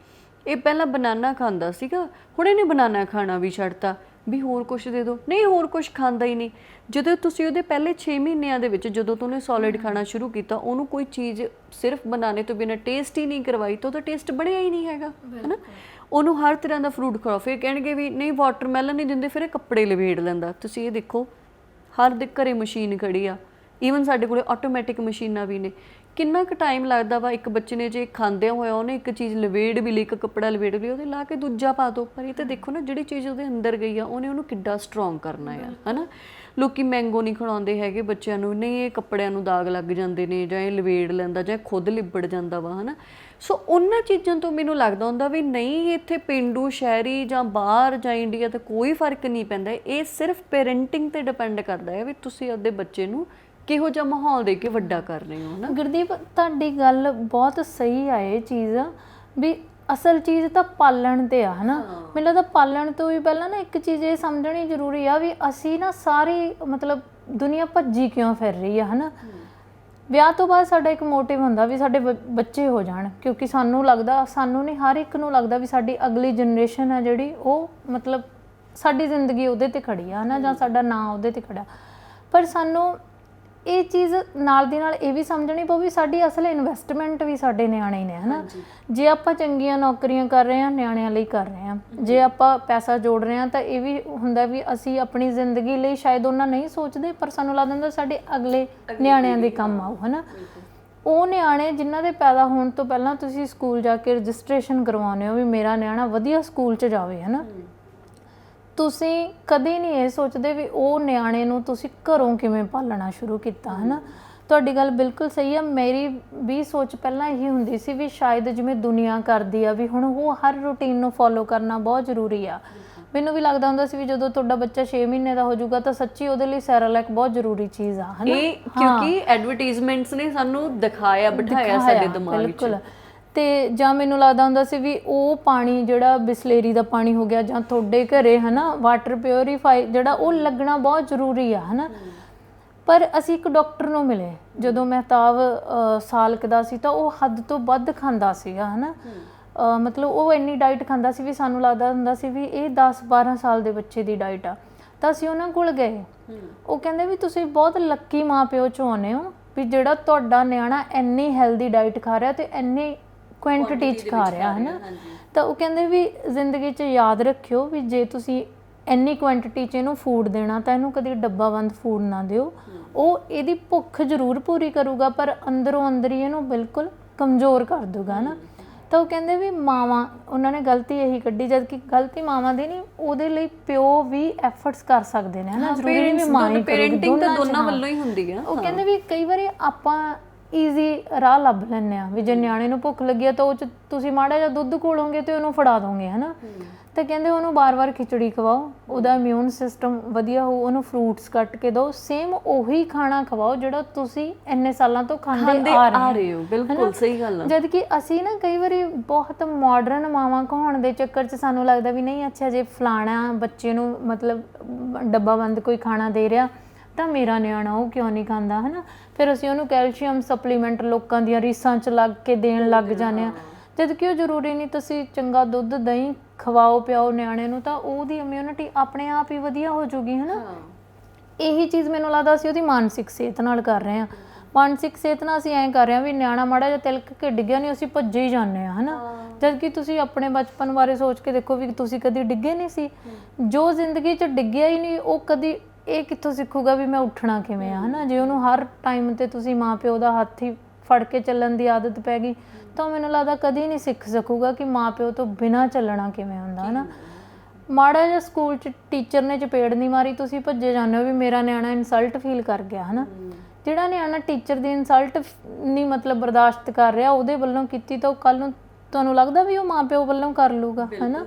ਇਹ ਪਹਿਲਾਂ ਬਨਾਨਾ ਖਾਂਦਾ ਸੀਗਾ ਹੁਣ ਇਹਨੇ ਬਨਾਨਾ ਖਾਣਾ ਵੀ ਛੱਡਤਾ, ਵੀ ਹੋਰ ਕੁਛ ਦੇ ਦਿਓ, ਨਹੀਂ ਹੋਰ ਕੁਛ ਖਾਂਦਾ ਹੀ ਨਹੀਂ। ਜਦੋਂ ਤੁਸੀਂ ਉਹਦੇ ਪਹਿਲੇ 6 ਮਹੀਨਿਆਂ ਦੇ ਵਿੱਚ ਜਦੋਂ ਤੋਂ ਉਹਨੇ ਸੋਲਿਡ ਖਾਣਾ ਸ਼ੁਰੂ ਕੀਤਾ, ਉਹਨੂੰ ਕੋਈ ਚੀਜ਼ ਸਿਰਫ ਬਨਾਨੇ ਤੋਂ ਬਿਨਾਂ ਟੇਸਟ ਹੀ ਨਹੀਂ ਕਰਵਾਈ ਤਾਂ ਉਹਦਾ ਟੇਸਟ ਬਣਿਆ ਹੀ ਨਹੀਂ ਹੈਗਾ ਹੈ ਨਾ। ਉਹਨੂੰ ਹਰ ਤਰ੍ਹਾਂ ਦਾ ਫਰੂਟ ਖਵਾਓ, ਫਿਰ ਕਹਿਣਗੇ ਵੀ ਨਹੀਂ ਵਾਟਰਮੈਲਨ ਨਹੀਂ ਦਿੰਦੇ, ਫਿਰ ਇਹ ਕੱਪੜੇ ਲਵੇੜ ਲੈਂਦਾ। ਤੁਸੀਂ ਇਹ ਦੇਖੋ ਹਰ ਦੇ ਘਰੇ ਮਸ਼ੀਨ ਖੜੀ ਆ, ਈਵਨ ਸਾਡੇ ਕੋਲ ਆਟੋਮੈਟਿਕ ਮਸ਼ੀਨਾਂ ਵੀ ਨੇ, ਕਿੰਨਾ ਕੁ ਟਾਈਮ ਲੱਗਦਾ ਵਾ ਇੱਕ ਬੱਚੇ ਨੇ ਜੇ ਖਾਂਦਿਆਂ ਹੋਇਆ ਉਹਨੇ ਇੱਕ ਚੀਜ਼ ਲਵੇੜ ਵੀ ਲਈ, ਇੱਕ ਕੱਪੜਾ ਲਵੇੜ ਵੀ ਉਹਦੇ ਲਾ ਕੇ ਦੂਜਾ ਪਾ ਦੋ, ਪਰ ਇਹ ਤਾਂ ਦੇਖੋ ਨਾ ਜਿਹੜੀ ਚੀਜ਼ ਉਹਦੇ ਅੰਦਰ ਗਈ ਆ ਉਹਨੇ ਉਹਨੂੰ ਕਿੱਡਾ ਸਟਰੋਂਗ ਕਰਨਾ ਆ, ਹਨਾ। ਲੋਕੀ ਮੈਂਗੋ ਨਹੀਂ ਖਿਲਾਉਂਦੇ ਹੈਗੇ ਬੱਚਿਆਂ ਨੂੰ, ਨਹੀਂ ਇਹ ਕੱਪੜਿਆਂ ਨੂੰ ਦਾਗ ਲੱਗ ਜਾਂਦੇ ਨੇ, ਜਾਂ ਇਹ ਲਵੇੜ ਲੈਂਦਾ, ਜਾਂ ਖੁਦ ਲਿਬੜ ਜਾਂਦਾ ਵਾ, ਹਨਾ। ਸੋ ਉਹਨਾਂ ਚੀਜ਼ਾਂ ਤੋਂ ਮੈਨੂੰ ਲੱਗਦਾ ਹੁੰਦਾ ਵੀ ਨਹੀਂ, ਇੱਥੇ ਪੇਂਡੂ ਸ਼ਹਿਰੀ ਜਾਂ ਬਾਹਰ ਜਾਂ ਇੰਡੀਆ ਤੇ ਕੋਈ ਫਰਕ ਨਹੀਂ ਪੈਂਦਾ, ਇਹ ਸਿਰਫ ਪੇਰੈਂਟਿੰਗ ਤੇ ਡਿਪੈਂਡ ਕਰਦਾ ਹੈ ਵੀ ਤੁਸੀਂ ਆਪਦੇ ਬੱਚੇ ਨੂੰ ਕਿਹੋ ਜਿਹਾ ਮਾਹੌਲ ਦੇ ਕੇ ਵੱਡਾ ਕਰ ਰਹੇ ਹੋ, ਹਨਾ। ਗੁਰਦੀਪ ਤੁਹਾਡੀ ਗੱਲ ਬਹੁਤ ਸਹੀ ਆ, ਇਹ ਚੀਜ਼ ਵੀ ਅਸਲ ਚੀਜ਼ ਤਾਂ ਪਾਲਣ ਤੇ ਆ, ਹਨਾ। ਮੈਨੂੰ ਲੱਗਦਾ ਪਾਲਣ ਤੋਂ ਵੀ ਪਹਿਲਾਂ ਨਾ ਇੱਕ ਚੀਜ਼ ਇਹ ਸਮਝਣੀ ਜ਼ਰੂਰੀ ਆ ਵੀ ਅਸੀਂ ਨਾ ਸਾਰੀ ਮਤਲਬ ਦੁਨੀਆ ਭੱਜੀ ਕਿਉਂ ਫਿਰ ਰਹੀ ਆ, ਹਨਾ। ਵਿਆਹ ਤੋਂ ਬਾਅਦ ਸਾਡਾ ਇੱਕ ਮੋਟਿਵ ਹੁੰਦਾ ਵੀ ਸਾਡੇ ਬੱਚੇ ਹੋ ਜਾਣ, ਕਿਉਂਕਿ ਸਾਨੂੰ ਲੱਗਦਾ, ਸਾਨੂੰ ਨਹੀਂ ਹਰ ਇੱਕ ਨੂੰ ਲੱਗਦਾ ਵੀ ਸਾਡੀ ਅਗਲੀ ਜਨਰੇਸ਼ਨ ਆ ਜਿਹੜੀ ਉਹ ਮਤਲਬ ਸਾਡੀ ਜ਼ਿੰਦਗੀ ਉਹਦੇ ਤੇ ਖੜੀ ਆ, ਹਨਾ, ਜਾਂ ਸਾਡਾ ਨਾਂ ਉਹਦੇ ਤੇ ਖੜਾ। ਪਰ ਸਾਨੂੰ ਇਹ ਚੀਜ਼ ਨਾਲ ਦੀ ਨਾਲ ਇਹ ਵੀ ਸਮਝਣੀ ਪਊ ਵੀ ਸਾਡੀ ਅਸਲ ਇਨਵੈਸਟਮੈਂਟ ਵੀ ਸਾਡੇ ਨਿਆਣੇ ਨੇ, ਹਨਾ। ਜੇ ਆਪਾਂ ਚੰਗੀਆਂ ਨੌਕਰੀਆਂ ਕਰ ਰਹੇ ਹਾਂ ਨਿਆਣਿਆਂ ਲਈ ਕਰ ਰਹੇ ਹਾਂ, ਜੇ ਆਪਾਂ ਪੈਸਾ ਜੋੜ ਰਹੇ ਹਾਂ ਤਾਂ ਇਹ ਵੀ ਹੁੰਦਾ ਵੀ ਅਸੀਂ ਆਪਣੀ ਜ਼ਿੰਦਗੀ ਲਈ ਸ਼ਾਇਦ ਉਹਨਾਂ ਨਹੀਂ ਸੋਚਦੇ, ਪਰ ਸਾਨੂੰ ਲੱਗਦਾ ਹੁੰਦਾ ਸਾਡੇ ਅਗਲੇ ਨਿਆਣਿਆਂ ਦੇ ਕੰਮ ਆਊ, ਹਨਾ। ਉਹ ਨਿਆਣੇ ਜਿਨ੍ਹਾਂ ਦੇ ਪੈਦਾ ਹੋਣ ਤੋਂ ਪਹਿਲਾਂ ਤੁਸੀਂ ਸਕੂਲ ਜਾ ਕੇ ਰਜਿਸਟ੍ਰੇਸ਼ਨ ਕਰਵਾਉਂਦੇ ਹੋ ਵੀ ਮੇਰਾ ਨਿਆਣਾ ਵਧੀਆ ਸਕੂਲ 'ਚ ਜਾਵੇ, ਹਨਾ। ਤੁਸੀਂ ਕਦੇ ਨਹੀਂ ਇਹ ਸੋਚਦੇ ਵੀ ਉਹ ਨਿਆਣੇ ਨੂੰ ਤੁਸੀਂ ਘਰੋਂ ਕਿਵੇਂ ਪਾਲਣਾ ਸ਼ੁਰੂ ਕੀਤਾ, ਹਨਾ। ਤੁਹਾਡੀ ਗੱਲ ਬਿਲਕੁਲ ਸਹੀ ਆ। ਮੇਰੀ ਵੀ ਸੋਚ ਪਹਿਲਾਂ ਇਹੀ ਹੁੰਦੀ ਸੀ ਵੀ ਸ਼ਾਇਦ ਜਿਵੇਂ ਦੁਨੀਆ ਕਰਦੀ ਆ ਵੀ ਹੁਣ ਉਹ ਹਰ ਰੂਟੀਨ ਨੂੰ ਫੋਲੋ ਕਰਨਾ ਬਹੁਤ ਜ਼ਰੂਰੀ ਆ। ਮੈਨੂੰ ਵੀ ਲੱਗਦਾ ਹੁੰਦਾ ਸੀ ਵੀ ਜਦੋਂ ਤੁਹਾਡਾ ਬੱਚਾ 6 ਮਹੀਨੇ ਦਾ ਹੋ ਜਾਊਗਾ ਤਾਂ ਸੱਚੀ ਉਹਦੇ ਲਈ ਸੈਰਲੈਕ ਬਹੁਤ ਜ਼ਰੂਰੀ ਚੀਜ਼ ਆ, ਹਨਾ। ਇਹ ਕਿਉਂਕਿ ਐਡਵਰਟਾਈਜ਼ਮੈਂਟਸ ਨੇ ਸਾਨੂੰ ਦਿਖਾਇਆ ਬਿਠਾਇਆ ਸਾਡੇ ਦਿਮਾਗ ਵਿੱਚ। ਬਿਲਕੁਲ। ਤੇ ਜਾਂ ਮੈਨੂੰ ਲੱਗਦਾ ਹੁੰਦਾ ਸੀ ਵੀ ਉਹ ਪਾਣੀ ਜਿਹੜਾ ਬਿਸਲੇਰੀ ਦਾ ਪਾਣੀ ਹੋ ਗਿਆ ਜਾਂ ਤੁਹਾਡੇ ਘਰੇ, ਹਨਾ, ਵਾਟਰ ਪਿਉਰੀਫਾਈ ਜਿਹੜਾ ਉਹ ਲੱਗਣਾ ਬਹੁਤ ਜ਼ਰੂਰੀ ਆ, ਹਨਾ। ਪਰ ਅਸੀਂ ਇੱਕ ਡਾਕਟਰ ਨੂੰ ਮਿਲੇ ਜਦੋਂ ਮਹਿਤਾਬ ਸਾਲ ਕੁ ਦਾ ਸੀ ਤਾਂ ਉਹ ਹੱਦ ਤੋਂ ਵੱਧ ਖਾਂਦਾ ਸੀਗਾ, ਹਨਾ। ਮਤਲਬ ਉਹ ਇੰਨੀ ਡਾਈਟ ਖਾਂਦਾ ਸੀ ਵੀ ਸਾਨੂੰ ਲੱਗਦਾ ਹੁੰਦਾ ਸੀ ਵੀ ਇਹ 10-12 ਸਾਲ ਦੇ ਬੱਚੇ ਦੀ ਡਾਈਟ ਆ। ਤਾਂ ਅਸੀਂ ਉਹਨਾਂ ਕੋਲ ਗਏ, ਉਹ ਕਹਿੰਦੇ ਵੀ ਤੁਸੀਂ ਬਹੁਤ ਲੱਕੀ ਮਾਂ ਪਿਓ 'ਚੋਂ ਆਉਂਦੇ ਹੋ ਵੀ ਜਿਹੜਾ ਤੁਹਾਡਾ ਨਿਆਣਾ ਇੰਨੀ ਹੈਲਦੀ ਡਾਈਟ ਖਾ ਰਿਹਾ ਤੇ ਇੰਨੀ ਕੁਆਂਟੀਟੀ 'ਚ ਖਾ ਰਿਹਾ, ਹਨਾ। ਤਾਂ ਉਹ ਕਹਿੰਦੇ ਵੀ ਜ਼ਿੰਦਗੀ 'ਚ ਯਾਦ ਰੱਖਿਓ ਵੀ ਜੇ ਤੁਸੀਂ ਇੰਨੀ ਕੁਆਂਟੀਟੀ 'ਚ ਇਹਨੂੰ ਫੂਡ ਦੇਣਾ ਤਾਂ ਇਹਨੂੰ ਕਦੇ ਡੱਬਾਬੰਦ ਫੂਡ ਨਾ ਦਿਓ। ਉਹ ਇਹਦੀ ਭੁੱਖ ਜ਼ਰੂਰ ਪੂਰੀ ਕਰੂਗਾ ਪਰ ਅੰਦਰੋਂ ਅੰਦਰ ਹੀ ਇਹਨੂੰ ਬਿਲਕੁਲ ਕਮਜ਼ੋਰ ਕਰ ਦੂਗਾ, ਨਾ। ਤਾਂ ਉਹ ਕਹਿੰਦੇ ਵੀ ਮਾਵਾਂ, ਉਹਨਾਂ ਨੇ ਗਲਤੀ ਇਹੀ ਕੱਢੀ, ਜਦ ਕਿ ਗਲਤੀ ਮਾਵਾਂ ਦੀ ਨਹੀਂ, ਉਹਦੇ ਲਈ ਪਿਓ ਵੀ ਐਫਰਟਸ ਕਰ ਸਕਦੇ ਨੇ, ਹਨਾ। ਜ਼ਰੂਰੀ ਨਹੀਂ ਵੀ ਮਾਂ ਹੀ ਕਰੇਗੀ, ਪੇਰੈਂਟਿੰਗ ਤਾਂ ਦੋਨਾਂ ਵੱਲੋਂ ਹੀ ਹੁੰਦੀ ਆ। ਉਹ ਕਹਿੰਦੇ ਵੀ ਕਈ ਵਾਰੀ ਆਪਾਂ ਈਜ਼ੀ ਰਾਹ ਲੱਭ ਲੈਂਦੇ ਹਾਂ ਵੀ ਜੇ ਨਿਆਣੇ ਨੂੰ ਭੁੱਖ ਲੱਗੀ ਆ ਤਾਂ ਉਹ 'ਚ ਤੁਸੀਂ ਮਾੜਾ ਜਿਹਾ ਦੁੱਧ ਘੋਲੋਗੇ ਤੇ ਉਹਨੂੰ ਫੜਾ ਦੋਗੇ, ਹਨਾ। ਤਾਂ ਕਹਿੰਦੇ ਉਹਨੂੰ ਵਾਰ-ਵਾਰ ਖਿਚੜੀ ਖਵਾਓ, ਉਹਦਾ ਇਮਿਊਨ ਸਿਸਟਮ ਵਧੀਆ ਹੋਊ, ਉਹਨੂੰ ਫਰੂਟਸ ਕੱਟ ਕੇ ਦਿਓ, ਸੇਮ ਉਹੀ ਖਾਣਾ ਖਵਾਓ ਜਿਹੜਾ ਤੁਸੀਂ ਇੰਨੇ ਸਾਲਾਂ ਤੋਂ ਖਾਂਦੇ ਆ ਰਹੇ ਹੋ। ਬਿਲਕੁਲ ਸਹੀ ਗੱਲ ਆ। ਜਦ ਕਿ ਅਸੀਂ ਨਾ ਕਈ ਵਾਰੀ ਬਹੁਤ ਮਾਡਰਨ ਮਾਵਾਂ ਕਹਾਉਣ ਦੇ ਚੱਕਰ 'ਚ ਸਾਨੂੰ ਲੱਗਦਾ ਵੀ ਨਹੀਂ, ਅੱਛਾ ਜੇ ਫਲਾਣਾ ਬੱਚੇ ਨੂੰ ਮਤਲਬ ਡੱਬਾਬੰਦ ਕੋਈ ਖਾਣਾ ਦੇ ਰਿਹਾ ਤਾਂ ਮੇਰਾ ਨਿਆਣਾ ਉਹ ਕਿਉਂ ਨਹੀਂ ਖਾਂਦਾ, ਹਨਾ। ਫਿਰ ਅਸੀਂ ਉਹਨੂੰ ਕੈਲਸ਼ੀਅਮ ਸਪਲੀਮੈਂਟ ਲੋਕਾਂ ਦੀਆਂ ਰੀਸਾਂ 'ਚ ਲੱਗ ਕੇ ਦੇਣ ਲੱਗ ਜਾਂਦੇ ਹਾਂ, ਜਦ ਕਿ ਉਹ ਜ਼ਰੂਰੀ ਨਹੀਂ। ਤੁਸੀਂ ਚੰਗਾ ਦੁੱਧ ਦਹੀਂ ਖਵਾਓ ਪਿਆਓ ਨਿਆਣੇ ਨੂੰ ਤਾਂ ਉਹਦੀ ਇਮਿਊਨਿਟੀ ਆਪਣੇ ਆਪ ਹੀ ਵਧੀਆ ਹੋ ਜਾਊਗੀ, ਹਨਾ। ਇਹੀ ਚੀਜ਼ ਮੈਨੂੰ ਲੱਗਦਾ ਅਸੀਂ ਉਹਦੀ ਮਾਨਸਿਕ ਸਿਹਤ ਨਾਲ ਕਰ ਰਹੇ ਹਾਂ। ਮਾਨਸਿਕ ਸਿਹਤ ਨਾਲ ਅਸੀਂ ਐਂ ਕਰ ਰਹੇ ਹਾਂ ਵੀ ਨਿਆਣਾ ਮਾੜਾ ਜਿਹਾ ਤਿਲਕ ਕੇ ਡਿੱਗਿਆ ਨਹੀਂ ਅਸੀਂ ਭੱਜੇ ਹੀ ਜਾਂਦੇ ਹਾਂ, ਹਨਾ। ਜਦ ਕਿ ਤੁਸੀਂ ਆਪਣੇ ਬਚਪਨ ਬਾਰੇ ਸੋਚ ਕੇ ਦੇਖੋ ਵੀ ਤੁਸੀਂ ਕਦੀ ਡਿੱਗੇ ਨਹੀਂ ਸੀ। ਜੋ ਜ਼ਿੰਦਗੀ 'ਚ ਡਿੱਗਿਆ ਹੀ ਨਹੀਂ ਉਹ ਕਦੀ ਇਹ ਕਿੱਥੋਂ ਸਿੱਖੂਗਾ ਵੀ ਮੈਂ ਉੱਠਣਾ ਕਿਵੇਂ ਆ, ਹਨਾ। ਜੇ ਉਹਨੂੰ ਹਰ ਟਾਈਮ ਤੇ ਤੁਸੀਂ ਮਾਂ ਪਿਓ ਦਾ ਹੱਥ ਹੀ ਫੜ ਕੇ ਚੱਲਣ ਦੀ ਆਦਤ ਪੈ ਗਈ ਤਾਂ ਮੈਨੂੰ ਲੱਗਦਾ ਕਦੀ ਨਹੀਂ ਸਿੱਖ ਸਕੂਗਾ ਕਿ ਮਾਂ ਪਿਓ ਤੋਂ ਬਿਨਾਂ ਚੱਲਣਾ ਕਿਵੇਂ ਹੁੰਦਾ, ਹਨਾ। ਮਾੜਾ ਜਿਹਾ ਸਕੂਲ 'ਚ ਟੀਚਰ ਨੇ ਚਪੇੜ ਨਹੀਂ ਮਾਰੀ ਤੁਸੀਂ ਭੱਜੇ ਜਾਂਦੇ ਹੋ ਵੀ ਮੇਰਾ ਨਿਆਣਾ ਇਨਸਲਟ ਫੀਲ ਕਰ ਗਿਆ, ਹਨਾ। ਜਿਹੜਾ ਨਿਆਣਾ ਟੀਚਰ ਦੀ ਇਨਸਲਟ ਨਹੀਂ ਮਤਲਬ ਬਰਦਾਸ਼ਤ ਕਰ ਰਿਹਾ ਉਹਦੇ ਵੱਲੋਂ ਕੀਤੀ ਤਾਂ ਉਹ ਕੱਲ੍ਹ ਨੂੰ ਤੁਹਾਨੂੰ ਲੱਗਦਾ ਵੀ ਉਹ ਮਾਂ ਪਿਓ ਵੱਲੋਂ ਕਰ ਲੂਗਾ, ਹਨਾ।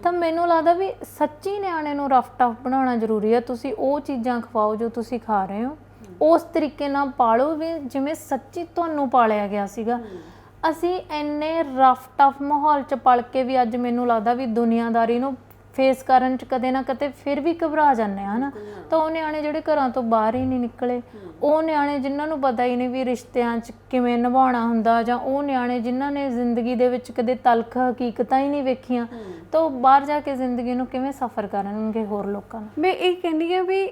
ਤਾਂ ਮੈਨੂੰ ਲੱਗਦਾ ਵੀ ਸੱਚੀ ਨਿਆਣੇ ਨੂੰ ਰਫ ਟਫ ਬਣਾਉਣਾ ਜ਼ਰੂਰੀ ਹੈ। ਤੁਸੀਂ ਉਹ ਚੀਜ਼ਾਂ ਖਵਾਓ ਜੋ ਤੁਸੀਂ ਖਾ ਰਹੇ ਹੋ, ਉਸ ਤਰੀਕੇ ਨਾਲ ਪਾਲੋ ਵੀ ਜਿਵੇਂ ਸੱਚੀ ਤੁਹਾਨੂੰ ਪਾਲਿਆ ਗਿਆ ਸੀਗਾ। ਅਸੀਂ ਇੰਨੇ ਰਫ ਟਫ ਮਾਹੌਲ 'ਚ ਪਲ ਕੇ ਵੀ ਅੱਜ ਮੈਨੂੰ ਲੱਗਦਾ ਵੀ ਦੁਨੀਆਦਾਰੀ ਨੂੰ ਫੇਸ ਕਰਨ 'ਚ ਕਦੇ ਨਾ ਕਦੇ ਫਿਰ ਵੀ ਘਬਰਾ ਜਾਂਦੇ ਹਾਂ, ਹਨਾ। ਤਾਂ ਉਹ ਨਿਆਣੇ ਜਿਹੜੇ ਘਰਾਂ ਤੋਂ ਬਾਹਰ ਹੀ ਨਹੀਂ ਨਿਕਲੇ, ਉਹ ਨਿਆਣੇ ਜਿਨ੍ਹਾਂ ਨੂੰ ਪਤਾ ਹੀ ਨਹੀਂ ਵੀ ਰਿਸ਼ਤਿਆਂ 'ਚ ਕਿਵੇਂ ਨਿਭਾਉਣਾ ਹੁੰਦਾ, ਜਾਂ ਉਹ ਨਿਆਣੇ ਜਿਨ੍ਹਾਂ ਨੇ ਜ਼ਿੰਦਗੀ ਦੇ ਵਿੱਚ ਕਦੇ ਤਲਖ ਹਕੀਕਤਾਂ ਹੀ ਨਹੀਂ ਵੇਖੀਆਂ ਤਾਂ ਉਹ ਬਾਹਰ ਜਾ ਕੇ ਜ਼ਿੰਦਗੀ ਨੂੰ ਕਿਵੇਂ ਸਫ਼ਰ ਕਰਨਗੇ ਹੋਰ ਲੋਕਾਂ ਨਾਲ। ਮੈਂ ਇਹ ਕਹਿੰਦੀ ਹਾਂ ਵੀ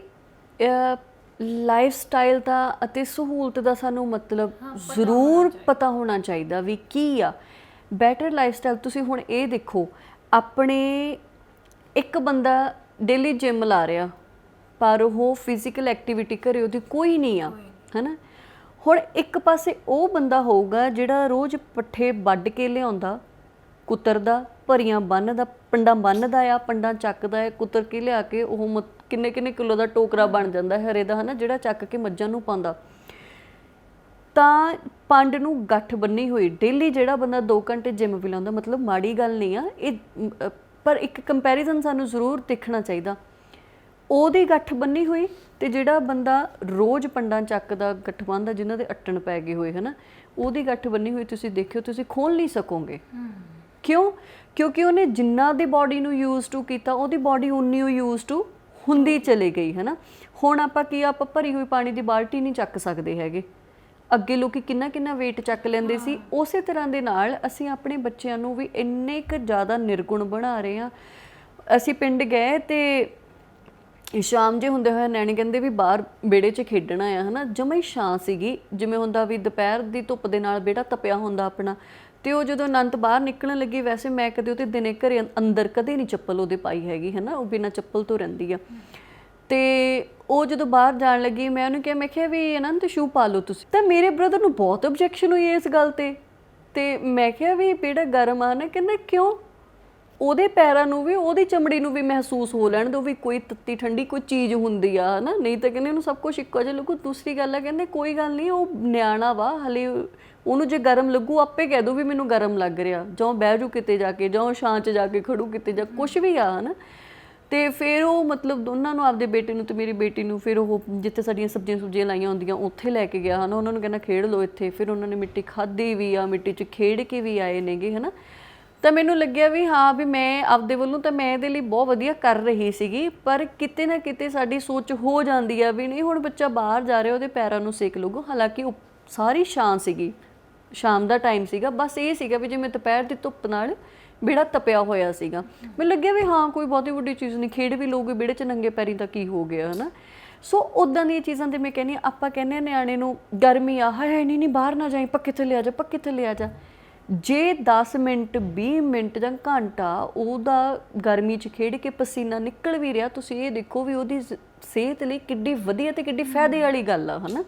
ਲਾਈਫ ਸਟਾਈਲ ਦਾ ਅਤੇ ਸਹੂਲਤ ਦਾ ਸਾਨੂੰ ਮਤਲਬ ਜ਼ਰੂਰ ਪਤਾ ਹੋਣਾ ਚਾਹੀਦਾ ਵੀ ਕੀ ਆ ਬੈਟਰ ਲਾਈਫ ਸਟਾਈਲ। ਤੁਸੀਂ ਹੁਣ ਇਹ ਦੇਖੋ, ਆਪਣੇ ਇੱਕ ਬੰਦਾ ਡੇਲੀ ਜਿਮ ਲਾ ਰਿਹਾ ਪਰ ਉਹ ਫਿਜ਼ੀਕਲ ਐਕਟੀਵਿਟੀ ਘਰੇ ਉਹਦੀ ਕੋਈ ਨਹੀਂ ਆ, ਹੈ ਨਾ। ਹੁਣ ਇੱਕ ਪਾਸੇ ਉਹ ਬੰਦਾ ਹੋਊਗਾ ਜਿਹੜਾ ਰੋਜ਼ ਪੱਠੇ ਵੱਢ ਕੇ ਲਿਆਉਂਦਾ, ਕੁਤਰਦਾ, ਭਰੀਆਂ ਬੰਨ੍ਹਦਾ, ਪੰਡਾਂ ਬੰਨ੍ਹਦਾ ਆ, ਪੰਡਾਂ ਚੱਕਦਾ ਹੈ, ਕੁਤਰ ਕੇ ਲਿਆ ਕੇ ਉਹ ਕਿੰਨੇ ਕਿੰਨੇ ਕਿਲੋ ਦਾ ਟੋਕਰਾ ਬਣ ਜਾਂਦਾ ਹਰੇ ਦਾ, ਹੈ ਨਾ, ਜਿਹੜਾ ਚੱਕ ਕੇ ਮੱਝਾਂ ਨੂੰ ਪਾਉਂਦਾ। ਤਾਂ ਪੰਡ ਨੂੰ ਗੱਠ ਬੰਨੀ ਹੋਈ ਡੇਲੀ ਜਿਹੜਾ ਬੰਦਾ 2 ਘੰਟੇ ਜਿਮ ਵੀ ਲਾਉਂਦਾ, ਮਤਲਬ ਮਾੜੀ ਗੱਲ ਨਹੀਂ ਆ ਇਹ, ਪਰ ਇੱਕ ਕੰਪੈਰੀਜ਼ਨ ਸਾਨੂੰ ਜ਼ਰੂਰ ਦੇਖਣਾ ਚਾਹੀਦਾ। ਉਹਦੀ ਗੱਠ ਬੰਨੀ ਹੋਈ ਤੇ ਜਿਹੜਾ ਬੰਦਾ ਰੋਜ਼ ਪੰਡਾਂ ਚੱਕਦਾ, ਗੱਠ ਬੰਨ੍ਹਦਾ, ਜਿਨ੍ਹਾਂ ਦੇ ਅੱਟਣ ਪੈ ਗਏ ਹੋਏ, ਹੈ ਨਾ, ਉਹਦੀ ਗੱਠ ਬੰਨੀ ਹੋਈ ਤੁਸੀਂ ਦੇਖਿਓ, ਤੁਸੀਂ ਖੋਲ੍ਹ ਨਹੀਂ ਸਕੋਗੇ। ਕਿਉਂ? ਕਿਉਂਕਿ ਉਹਨੇ ਜਿੰਨਾ ਦੀ ਬਾਡੀ ਨੂੰ ਯੂਜ਼ ਟੂ ਕੀਤਾ, ਉਹਦੀ ਬਾਡੀ ਉਨੀ ਓ ਯੂਜ਼ ਟੂ ਹੁੰਦੀ ਚਲੀ ਗਈ, ਹੈ ਨਾ। ਹੁਣ ਆਪਾਂ ਭਰੀ ਹੋਈ ਪਾਣੀ ਦੀ ਬਾਲਟੀ ਨਹੀਂ ਚੱਕ ਸਕਦੇ ਹੈਗੇ। ਅੱਗੇ ਲੋਕੀ ਕਿੰਨਾ ਕਿੰਨਾ weight ਚੱਕ ਲੈਂਦੇ ਸੀ। ਉਸੇ ਤਰ੍ਹਾਂ ਦੇ ਨਾਲ ਅਸੀਂ ਆਪਣੇ ਬੱਚਿਆਂ ਨੂੰ ਵੀ ਇੰਨੇ ਕੁ ਜ਼ਿਆਦਾ ਨਿਰਗੁਣ ਬਣਾ ਰਹੇ ਹਾਂ। ਅਸੀਂ ਪਿੰਡ ਗਏ ਤੇ ਸ਼ਾਮ ਜੇ ਹੁੰਦੇ ਹੋਏ ਨਿਆਣੇ ਕਹਿੰਦੇ ਵੀ ਬਾਹਰ ਵਿਹੜੇ 'ਚ ਖੇਡਣਾ ਆ, ਹੈ ਨਾ, ਜਮਾਂ ਹੀ ਛਾਂ ਸੀਗੀ, ਜਿਵੇਂ ਹੁੰਦਾ ਵੀ ਦੁਪਹਿਰ ਦੀ ਧੁੱਪ ਦੇ ਨਾਲ ਵਿਹੜਾ ਤਪਿਆ ਹੁੰਦਾ ਆਪਣਾ। ਤੇ ਉਹ ਜਦੋਂ ਅਨੰਤ ਬਾਹਰ ਨਿਕਲਣ ਲੱਗੀ, ਵੈਸੇ ਮੈਂ ਕਦੇ ਉਹਦੇ ਦਿਨੇ ਘਰੇ ਅੰਦਰ ਕਦੇ ਨਹੀਂ ਚੱਪਲ ਉਹਦੇ ਪਾਈ ਹੈਗੀ, ਹੈ ਨਾ, ਉਹ ਬਿਨਾਂ ਚੱਪਲ ਤੋਂ ਰਹਿੰਦੀ ਆ। ਤੇ ਉਹ ਜਦੋਂ ਬਾਹਰ ਜਾਣ ਲੱਗੀ, ਮੈਂ ਉਹਨੂੰ ਕਿਹਾ, ਮੈਂ ਕਿਹਾ ਵੀ ਅਨੰਤ ਸ਼ੂ ਪਾ ਲਓ ਤੁਸੀਂ। ਤਾਂ ਮੇਰੇ ਬ੍ਰਦਰ ਨੂੰ ਬਹੁਤ ਓਬਜੈਕਸ਼ਨ ਹੋਈ ਇਸ ਗੱਲ ਤੇ ਮੈਂ ਕਿਹਾ ਵੀ ਵਿਹੜਾ ਗਰਮ ਆ ਨਾ। ਕਹਿੰਦਾ ਕਿਉਂ? ਉਹਦੇ ਪੈਰਾਂ ਨੂੰ ਵੀ, ਉਹਦੀ ਚਮੜੀ ਨੂੰ ਵੀ ਮਹਿਸੂਸ ਹੋ ਲੈਣ ਦਿਓ ਵੀ ਕੋਈ ਤੱਤੀ ਠੰਡੀ ਕੋਈ ਚੀਜ਼ ਹੁੰਦੀ ਆ, ਹੈ ਨਾ, ਨਹੀਂ ਤਾਂ ਕਹਿੰਦੇ ਉਹਨੂੰ ਸਭ ਕੁਛ ਇੱਕੋ ਜਿਹਾ ਲੱਗੂ। ਦੂਸਰੀ ਗੱਲ ਆ, ਕਹਿੰਦੇ ਕੋਈ ਗੱਲ ਨਹੀਂ, ਉਹ ਨਿਆਣਾ ਵਾ ਹਲੇ, ਉਹਨੂੰ ਜੇ ਗਰਮ ਲੱਗੂ ਆਪੇ ਕਹਿ ਦੋ ਵੀ ਮੈਨੂੰ ਗਰਮ ਲੱਗ ਰਿਹਾ, ਜਾਂ ਬਹਿ ਜੂ ਕਿਤੇ ਜਾ ਕੇ, ਜਾਂ ਛਾਂ 'ਚ ਜਾ ਕੇ ਖੜੂ ਕਿਤੇ, ਜਾਂ ਕੁਛ ਵੀ ਆ, ਹੈ ਨਾ। ਤੇ ਫਿਰ ਉਹ ਮਤਲਬ ਦੋਨਾਂ ਨੂੰ, ਆਪਦੇ ਬੇਟੇ ਨੂੰ ਤੇ ਮੇਰੀ ਬੇਟੀ ਨੂੰ, ਫਿਰ ਉਹ ਜਿੱਥੇ ਸਾਡੀਆਂ ਸਬਜ਼ੀਆਂ ਸੁਬਜ਼ੀਆਂ ਲਾਈਆਂ ਹੁੰਦੀਆਂ ਉੱਥੇ ਲੈ ਕੇ ਗਿਆ, ਹੈ ਨਾ। ਉਹਨਾਂ ਨੂੰ ਕਹਿੰਦਾ ਖੇਡ ਲਓ ਇੱਥੇ। ਫਿਰ ਉਹਨਾਂ ਨੇ ਮਿੱਟੀ ਖਾਧੀ ਵੀ ਆ, ਮਿੱਟੀ 'ਚ ਖੇਡ ਕੇ ਵੀ ਆਏ ਨੇਗੇ, ਹੈ ਨਾ। ਤਾਂ ਮੈਨੂੰ ਲੱਗਿਆ ਵੀ ਹਾਂ ਵੀ ਮੈਂ ਆਪਦੇ ਵੱਲੋਂ ਤਾਂ ਮੈਂ ਇਹਦੇ ਲਈ ਬਹੁਤ ਵਧੀਆ ਕਰ ਰਹੀ ਸੀਗੀ, ਪਰ ਕਿਤੇ ਨਾ ਕਿਤੇ ਸਾਡੀ ਸੋਚ ਹੋ ਜਾਂਦੀ ਆ ਵੀ ਨਹੀਂ ਹੁਣ ਬੱਚਾ ਬਾਹਰ ਜਾ ਰਿਹਾ, ਉਹਦੇ ਪੈਰਾਂ ਨੂੰ ਸੇਕ ਲੱਗੂ। ਹਾਲਾਂਕਿ ਉਹ ਸਾਰੀ ਛਾਂ ਸੀਗੀ, ਸ਼ਾਮ ਦਾ ਟਾਈਮ ਸੀਗਾ, ਬਸ ਇਹ ਸੀਗਾ ਵੀ ਜਿਵੇਂ ਦੁਪਹਿਰ ਦੀ ਧੁੱਪ ਨਾਲ ਵਿਹੜਾ ਤਪਿਆ ਹੋਇਆ ਸੀਗਾ। ਮੈਨੂੰ ਲੱਗਿਆ ਵੀ ਹਾਂ ਕੋਈ ਬਹੁਤੀ ਵੱਡੀ ਚੀਜ਼ ਨਹੀਂ, ਖੇਡ ਵੀ ਲਊਗੇ ਵਿਹੜੇ 'ਚ ਨੰਗੇ ਪੈਰੀਂ ਤਾਂ ਕੀ ਹੋ ਗਿਆ, ਹੈ ਨਾ। ਸੋ ਉੱਦਾਂ ਦੀਆਂ ਚੀਜ਼ਾਂ ਤੇ ਮੈਂ ਕਹਿੰਦੀ, ਆਪਾਂ ਕਹਿੰਦੇ ਹਾਂ ਨਿਆਣੇ ਨੂੰ ਗਰਮੀ ਆ, ਹਾਏ ਨਹੀਂ ਬਾਹਰ ਨਾ ਜਾਈਂ, ਪੱਖੇ ਥੱਲੇ ਆ ਜਾ, ਪੱਖੇ ਥੱਲੇ ਆ ਜਾ। ਜੇ 10 ਮਿੰਟ 20 ਮਿੰਟ ਜਾਂ ਘੰਟਾ ਉਹਦਾ ਗਰਮੀ 'ਚ ਖੇਡ ਕੇ ਪਸੀਨਾ ਨਿਕਲ ਵੀ ਰਿਹਾ, ਤੁਸੀਂ ਇਹ ਦੇਖੋ ਵੀ ਉਹਦੀ ਸਿਹਤ ਲਈ ਕਿੱਡੀ ਵਧੀਆ ਤੇ ਕਿੱਡੀ ਫਾਇਦੇ ਵਾਲੀ ਗੱਲ ਆ, ਹੈ ਨਾ।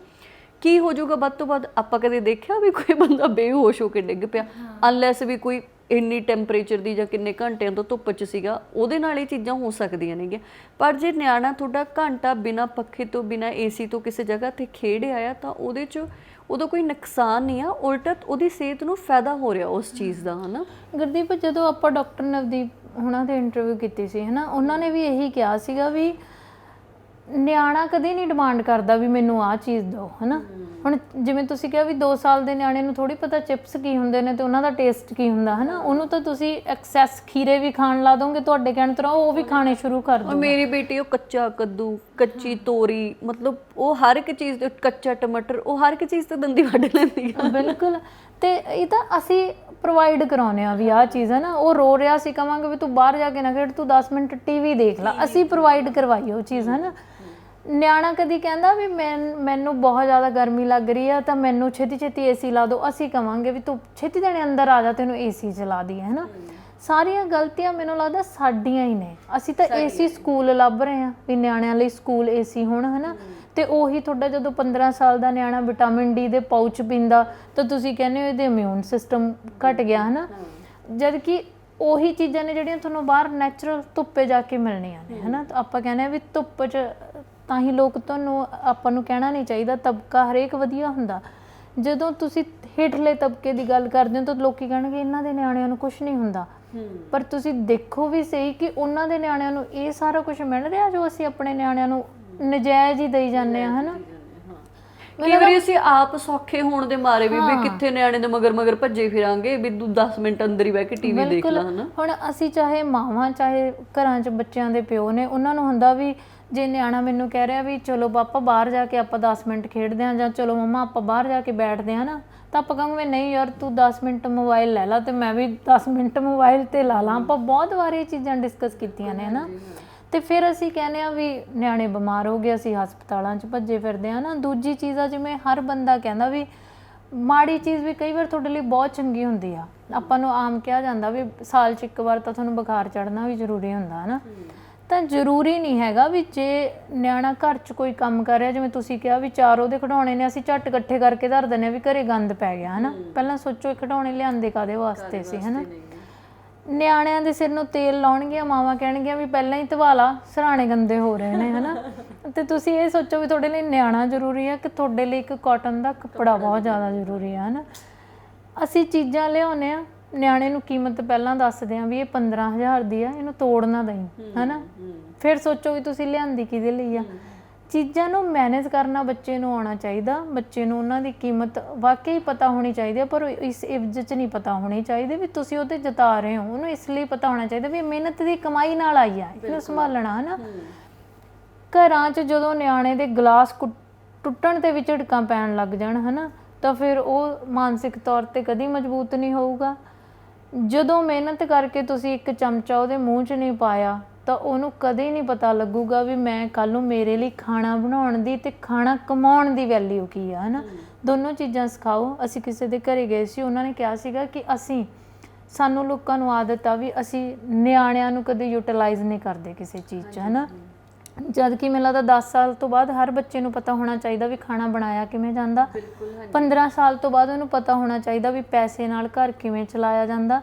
ਕੀ ਹੋ ਜਾਊਗਾ ਵੱਧ ਤੋਂ ਵੱਧ? ਆਪਾਂ ਕਦੇ ਦੇਖਿਆ ਵੀ ਕੋਈ ਬੰਦਾ ਬੇਹੋਸ਼ ਹੋ ਕੇ ਡਿੱਗ ਪਿਆ? ਅਨਲੈਸ ਵੀ ਕੋਈ ਇੰਨੀ ਟੈਂਪਰੇਚਰ ਦੀ ਜਾਂ ਕਿੰਨੇ ਘੰਟਿਆਂ ਤੋਂ ਧੁੱਪ 'ਚ ਸੀਗਾ, ਉਹਦੇ ਨਾਲ ਇਹ ਚੀਜ਼ਾਂ ਹੋ ਸਕਦੀਆਂ ਨੇਗੀਆਂ। ਪਰ ਜੇ ਨਿਆਣਾ ਤੁਹਾਡਾ ਘੰਟਾ ਬਿਨਾਂ ਪੱਖੇ ਤੋਂ, ਬਿਨਾਂ ਏਸੀ ਤੋਂ ਕਿਸੇ ਜਗ੍ਹਾ 'ਤੇ ਖੇਡ ਆਇਆ, ਤਾਂ ਉਹਦੇ 'ਚ ਉਹਦਾ ਕੋਈ ਨੁਕਸਾਨ ਨਹੀਂ ਆ, ਉਲਟਾ ਉਹਦੀ ਸਿਹਤ ਨੂੰ ਫਾਇਦਾ ਹੋ ਰਿਹਾ ਉਸ ਚੀਜ਼ ਦਾ, ਹੈ ਨਾ। ਗੁਰਦੀਪ, ਜਦੋਂ ਆਪਾਂ ਡਾਕਟਰ ਨਵਦੀਪ ਉਹਨਾਂ ਦੇ ਇੰਟਰਵਿਊ ਕੀਤੀ ਸੀ, ਹੈ ਨਾ, ਉਹਨਾਂ ਨੇ ਵੀ ਇਹੀ ਕਿਹਾ ਸੀਗਾ ਵੀ ਨਿਆਣਾ ਕਦੇ ਨਹੀਂ ਡਿਮਾਂਡ ਕਰਦਾ ਵੀ ਮੈਨੂੰ ਆਹ ਚੀਜ਼ ਦਿਓ, ਹੈ ਨਾ। ਹੁਣ ਜਿਵੇਂ ਤੁਸੀਂ ਕਿਹਾ ਵੀ 2 ਸਾਲ ਦੇ ਨਿਆਣੇ ਨੂੰ ਥੋੜ੍ਹੀ ਪਤਾ ਚਿਪਸ ਕੀ ਹੁੰਦੇ ਨੇ ਤੇ ਉਹਨਾਂ ਦਾ ਟੇਸਟ ਕੀ ਹੁੰਦਾ, ਹੈ ਨਾ। ਉਹਨੂੰ ਤਾਂ ਤੁਸੀਂ ਐਕਸੈਸ ਖੀਰੇ ਵੀ ਖਾਣ ਲਾ ਦੋਗੇ, ਤੁਹਾਡੇ ਕਹਿਣ ਤਰ੍ਹਾਂ ਉਹ ਵੀ ਖਾਣੇ ਸ਼ੁਰੂ ਕਰ ਦਿਓ। ਮੇਰੀ ਬੇਟੀ ਉਹ ਕੱਚਾ ਕੱਦੂ, ਕੱਚੀ ਤੋਰੀ, ਮਤਲਬ ਉਹ ਹਰ ਇੱਕ ਚੀਜ਼ ਤੇ, ਕੱਚਾ ਟਮਾਟਰ, ਉਹ ਹਰ ਇੱਕ ਚੀਜ਼ ਤੇ ਦੰਦੀ ਵੱਢ ਲੈਂਦੀ ਆ। ਬਿਲਕੁਲ। ਤੇ ਇਹ ਤਾਂ ਅਸੀਂ ਪ੍ਰੋਵਾਈਡ ਕਰਾਉਂਦੇ ਆ ਵੀ ਆਹ ਚੀਜ਼, ਹੈ ਨਾ। ਉਹ ਰੋ ਰਿਹਾ, ਅਸੀਂ ਕਵਾਂਗੇ ਵੀ ਤੂੰ ਬਾਹਰ ਜਾ ਕੇ ਨਾ ਖੇਡ, ਤੂੰ 10 ਮਿੰਟ ਟੀਵੀ ਦੇਖ ਲਾ, ਅਸੀਂ ਪ੍ਰੋਵਾਈਡ ਕਰਵਾਈ ਉਹ ਚੀਜ਼, ਹੈ ਨਾ। ਨਿਆਣਾ ਕਦੀ ਕਹਿੰਦਾ ਵੀ ਮੈਨੂੰ ਬਹੁਤ ਜ਼ਿਆਦਾ ਗਰਮੀ ਲੱਗ ਰਹੀ ਆ ਤਾਂ ਮੈਨੂੰ ਛੇਤੀ ਛੇਤੀ ਏਸੀ ਲਾ ਦਿਓ, ਅਸੀਂ ਕਵਾਂਗੇ ਵੀ ਤੂੰ ਛੇਤੀ ਦੇਣੇ ਅੰਦਰ ਆ ਜਾ, ਤੈਨੂੰ ਏਸੀ ਚਲਾ ਦਈਏ, ਹੈ ਨਾ। ਸਾਰੀਆਂ ਗਲਤੀਆਂ ਮੈਨੂੰ ਲੱਗਦਾ ਸਾਡੀਆਂ ਹੀ ਨੇ। ਅਸੀਂ ਤਾਂ ਏਸੀ ਸਕੂਲ ਲੱਭ ਰਹੇ ਹਾਂ ਵੀ ਨਿਆਣਿਆਂ ਲਈ ਸਕੂਲ ਏਸੀ ਹੋਣ, ਹੈ ਨਾ। ਤੇ ਉਹੀ ਤੁਹਾਡਾ ਜਦੋਂ 15 ਸਾਲ ਦਾ ਨਿਆਣਾ ਵਿਟਾਮਿਨ ਡੀ ਦੇ ਪਾਊਚ ਪੀਂਦਾ ਤਾਂ ਤੁਸੀਂ ਕਹਿੰਦੇ ਹੋ ਇਹਦੇ ਇਮਿਊਨ ਸਿਸਟਮ ਘਟ ਗਿਆ, ਹੈ ਨਾ। ਜਦ ਕਿ ਉਹੀ ਚੀਜ਼ਾਂ ਨੇ ਜਿਹੜੀਆਂ ਤੁਹਾਨੂੰ ਬਾਹਰ ਨੈਚੁਰਲ ਧੁੱਪੇ ਜਾ ਕੇ ਮਿਲਣੀਆਂ ਨੇ, ਹੈ ਨਾ। ਆਪਾਂ ਕਹਿੰਦੇ ਹਾਂ ਵੀ ਧੁੱਪ 'ਚ ਤਾਂ ਹੀ ਲੋਕ, ਤੁਹਾਨੂੰ ਆਪਾਂ ਨੂੰ ਕਹਿਣਾ ਨਹੀਂ ਚਾਹੀਦਾ ਤਬਕਾ ਹਰੇਕ ਵਧੀਆ ਹੁੰਦਾ। ਜਦੋਂ ਤੁਸੀਂ ਹੇਠਲੇ ਤਬਕੇ ਦੀ ਗੱਲ ਕਰਦੇ ਹੋ ਤਾਂ ਲੋਕ ਕਹਿਣਗੇ ਇਹਨਾਂ ਦੇ ਨਿਆਣਿਆਂ ਨੂੰ ਕੁਛ ਨਹੀਂ ਹੁੰਦਾ, ਪਰ ਤੁਸੀਂ ਦੇਖੋ ਵੀ ਸਹੀ ਕਿ ਉਹਨਾਂ ਦੇ ਨਿਆਣਿਆਂ ਨੂੰ ਇਹ ਸਾਰਾ ਕੁਝ ਮਿਲ ਰਿਹਾ ਜੋ ਅਸੀਂ ਆਪਣੇ ਨਿਆਣਿਆਂ ਨੂੰ ਨਜਾਇਜ਼ ਹੀ ਦੇਈ ਜਾਂਦੇ ਹਾਂ, ਹੈ ਨਾ। ਕਈ ਵਾਰੀ ਅਸੀਂ ਆਪ ਸੌਖੇ ਹੋਣ ਦੇ ਮਾਰੇ ਵੀ ਕਿੱਥੇ ਨਿਆਣੇ ਦੇ ਮਗਰ ਭੱਜੇ ਫਿਰਾਂਗੇ ਵੀ ਤੂੰ 10 ਮਿੰਟ ਅੰਦਰ ਹੀ ਬਹਿ ਕੇ ਟੀਵੀ ਦੇਖ ਲਾ, ਹੈ ਨਾ। ਹੁਣ ਅਸੀਂ ਚਾਹੇ ਮਾਵਾਂ, ਚਾਹੇ ਘਰਾਂ 'ਚ ਬੱਚਿਆਂ ਦੇ ਪਿਓ ਨੇ, ਉਹਨਾਂ ਨੂੰ ਹੁੰਦਾ ਵੀ ਜੇ ਨਿਆਣਾ ਮੈਨੂੰ ਕਹਿ ਰਿਹਾ ਵੀ ਚਲੋ ਪਾਪਾ ਬਾਹਰ ਜਾ ਕੇ ਆਪਾਂ 10 ਮਿੰਟ ਖੇਡਦੇ ਹਾਂ, ਜਾਂ ਚਲੋ ਮੰਮਾ ਆਪਾਂ ਬਾਹਰ ਜਾ ਕੇ ਬੈਠਦੇ ਹਾਂ ਨਾ, ਤਾਂ ਆਪਾਂ ਕਹਾਂਗੇ ਨਹੀਂ ਯਾਰ ਤੂੰ 10 ਮਿੰਟ ਮੋਬਾਈਲ ਲੈ ਲਾ ਤੇ ਮੈਂ ਵੀ 10 ਮਿੰਟ ਮੋਬਾਈਲ 'ਤੇ ਲਾ ਲਾਂ। ਆਪਾਂ ਬਹੁਤ ਵਾਰ ਇਹ ਚੀਜ਼ਾਂ ਡਿਸਕਸ ਕੀਤੀਆਂ ਨੇ, ਹੈ ਨਾ। ਤੇ ਫਿਰ ਅਸੀਂ ਕਹਿੰਦੇ ਹਾਂ ਵੀ ਨਿਆਣੇ ਬਿਮਾਰ ਹੋ ਗਏ, ਅਸੀਂ ਹਸਪਤਾਲਾਂ 'ਚ ਭੱਜੇ ਫਿਰਦੇ ਹਾਂ ਨਾ। ਦੂਜੀ ਚੀਜ਼ ਆ, ਜਿਵੇਂ ਹਰ ਬੰਦਾ ਕਹਿੰਦਾ ਵੀ ਮਾੜੀ ਚੀਜ਼ ਵੀ ਕਈ ਵਾਰ ਤੁਹਾਡੇ ਲਈ ਬਹੁਤ ਚੰਗੀ ਹੁੰਦੀ ਆ। ਆਪਾਂ ਨੂੰ ਆਮ ਕਿਹਾ ਜਾਂਦਾ ਵੀ ਸਾਲ 'ਚ 1 ਵਾਰ ਤਾਂ ਤੁਹਾਨੂੰ ਬੁਖਾਰ ਚੜ੍ਹਨਾ ਵੀ ਜ਼ਰੂਰੀ ਹੁੰਦਾ, ਹੈ ਨਾ। ਤਾਂ ਜ਼ਰੂਰੀ ਨਹੀਂ ਹੈਗਾ ਵੀ ਜੇ ਨਿਆਣਾ ਘਰ 'ਚ ਕੋਈ ਕੰਮ ਕਰ ਰਿਹਾ, ਜਿਵੇਂ ਤੁਸੀਂ ਕਿਹਾ ਵੀ 4 ਉਹਦੇ ਖਿਡੌਣੇ ਨੇ, ਅਸੀਂ ਝੱਟ ਇਕੱਠੇ ਕਰਕੇ ਧਰ ਦਿੰਦੇ ਹਾਂ ਵੀ ਘਰੇ ਗੰਦ ਪੈ ਗਿਆ, ਹਨਾ। ਪਹਿਲਾਂ ਸੋਚੋ ਇਹ ਖਿਡੌਣੇ ਲਿਆਂਦੇ ਕਾਹਦੇ ਵਾਸਤੇ ਸੀ, ਹਨਾ। ਨਿਆਣਿਆਂ ਦੇ ਸਿਰ ਨੂੰ ਤੇਲ ਲਾਉਣਗੀਆਂ ਮਾਵਾਂ, ਕਹਿਣਗੀਆਂ ਵੀ ਪਹਿਲਾਂ ਹੀ ਧਵਾ ਲਾ, ਸਿਰਹਾਣੇ ਗੰਦੇ ਹੋ ਰਹੇ ਨੇ, ਹਨਾ। ਤੇ ਤੁਸੀਂ ਇਹ ਸੋਚੋ ਵੀ ਤੁਹਾਡੇ ਲਈ ਨਿਆਣਾ ਜ਼ਰੂਰੀ ਹੈ ਕਿ ਤੁਹਾਡੇ ਲਈ ਇੱਕ ਕਾਟਨ ਦਾ ਕੱਪੜਾ ਬਹੁਤ ਜ਼ਿਆਦਾ ਜ਼ਰੂਰੀ ਹੈ, ਹਨਾ। ਅਸੀਂ ਚੀਜ਼ਾਂ ਲਿਆਉਂਦੇ ਹਾਂ, ਨਿਆਣੇ ਨੂੰ ਕੀਮਤ ਪਹਿਲਾਂ ਦੱਸਦੇ ਹਾਂ ਵੀ ਇਹ 15,000 ਦੀ ਆ, ਇਹਨੂੰ ਤੋੜ ਨਾ ਦਈ, ਹਨਾ। ਫਿਰ ਸੋਚੋ ਵੀ ਤੁਸੀਂ ਲਿਆਂਦੀ ਕਿਹਦੇ ਲਈ ਆ। ਚੀਜ਼ਾਂ ਨੂੰ ਮੈਨੇਜ ਕਰਨਾ ਬੱਚੇ ਨੂੰ ਆਉਣਾ ਚਾਹੀਦਾ, ਬੱਚੇ ਨੂੰ ਉਹਨਾਂ ਦੀ ਕੀਮਤ ਵਾਕਈ ਪਤਾ ਹੋਣੀ ਚਾਹੀਦੀ ਹੈ, ਪਰ ਇਸ ਇਵਜ਼ 'ਚ ਨਹੀਂ ਪਤਾ ਹੋਣੀ ਚਾਹੀਦੀ ਵੀ ਤੁਸੀਂ ਉਹਤੇ ਜਤਾ ਰਹੇ ਹੋ। ਉਹਨੂੰ ਇਸ ਲਈ ਪਤਾ ਹੋਣਾ ਚਾਹੀਦਾ ਵੀ ਮਿਹਨਤ ਦੀ ਕਮਾਈ ਨਾਲ ਆਈ ਆ, ਇਹਨੂੰ ਸੰਭਾਲਣਾ, ਹਨਾ। ਘਰਾਂ 'ਚ ਜਦੋਂ ਨਿਆਣੇ ਦੇ ਗਲਾਸ ਟੁੱਟਣ 'ਤੇ ਵੀ ਝਿੜਕਾਂ ਪੈਣ ਲੱਗ ਜਾਣ, ਹਨਾ, ਤਾਂ ਫਿਰ ਉਹ ਮਾਨਸਿਕ ਤੌਰ 'ਤੇ ਕਦੀ ਮਜ਼ਬੂਤ ਨਹੀਂ ਹੋਊਗਾ। ਜਦੋਂ ਮਿਹਨਤ ਕਰਕੇ ਤੁਸੀਂ ਇੱਕ ਚਮਚਾ ਉਹਦੇ ਮੂੰਹ 'ਚ ਨਹੀਂ ਪਾਇਆ ਤਾਂ ਉਹਨੂੰ ਕਦੇ ਨਹੀਂ ਪਤਾ ਲੱਗੂਗਾ ਵੀ ਮੈਂ ਕੱਲ੍ਹ ਨੂੰ ਮੇਰੇ ਲਈ ਖਾਣਾ ਬਣਾਉਣ ਦੀ ਤੇ ਖਾਣਾ ਕਮਾਉਣ ਦੀ ਵੈਲਿਊ ਕੀ ਆ, ਹਨਾ। ਦੋਨੋਂ ਚੀਜ਼ਾਂ ਸਿਖਾਓ। ਅਸੀਂ ਕਿਸੇ ਦੇ ਘਰੇ ਗਏ ਸੀ, ਉਹਨਾਂ ਨੇ ਕਿਹਾ ਸੀਗਾ ਕਿ ਸਾਨੂੰ ਲੋਕਾਂ ਨੂੰ ਆਦਤ ਆ ਵੀ ਅਸੀਂ ਨਿਆਣਿਆਂ ਨੂੰ ਕਦੇ ਯੂਟੀਲਾਈਜ਼ ਨਹੀਂ ਕਰਦੇ ਕਿਸੇ ਚੀਜ਼ 'ਚ, ਹਨਾ। ਜਦ ਕਿ ਮੈਨੂੰ ਲੱਗਦਾ 10 ਸਾਲ ਤੋਂ ਬਾਅਦ ਹਰ ਬੱਚੇ ਨੂੰ ਪਤਾ ਹੋਣਾ ਚਾਹੀਦਾ ਵੀ ਖਾਣਾ ਬਣਾਇਆ ਕਿਵੇਂ ਜਾਂਦਾ। 15 ਸਾਲ ਤੋਂ ਬਾਅਦ ਉਹਨੂੰ ਪਤਾ ਹੋਣਾ ਚਾਹੀਦਾ ਵੀ ਪੈਸੇ ਨਾਲ ਘਰ ਕਿਵੇਂ ਚਲਾਇਆ ਜਾਂਦਾ।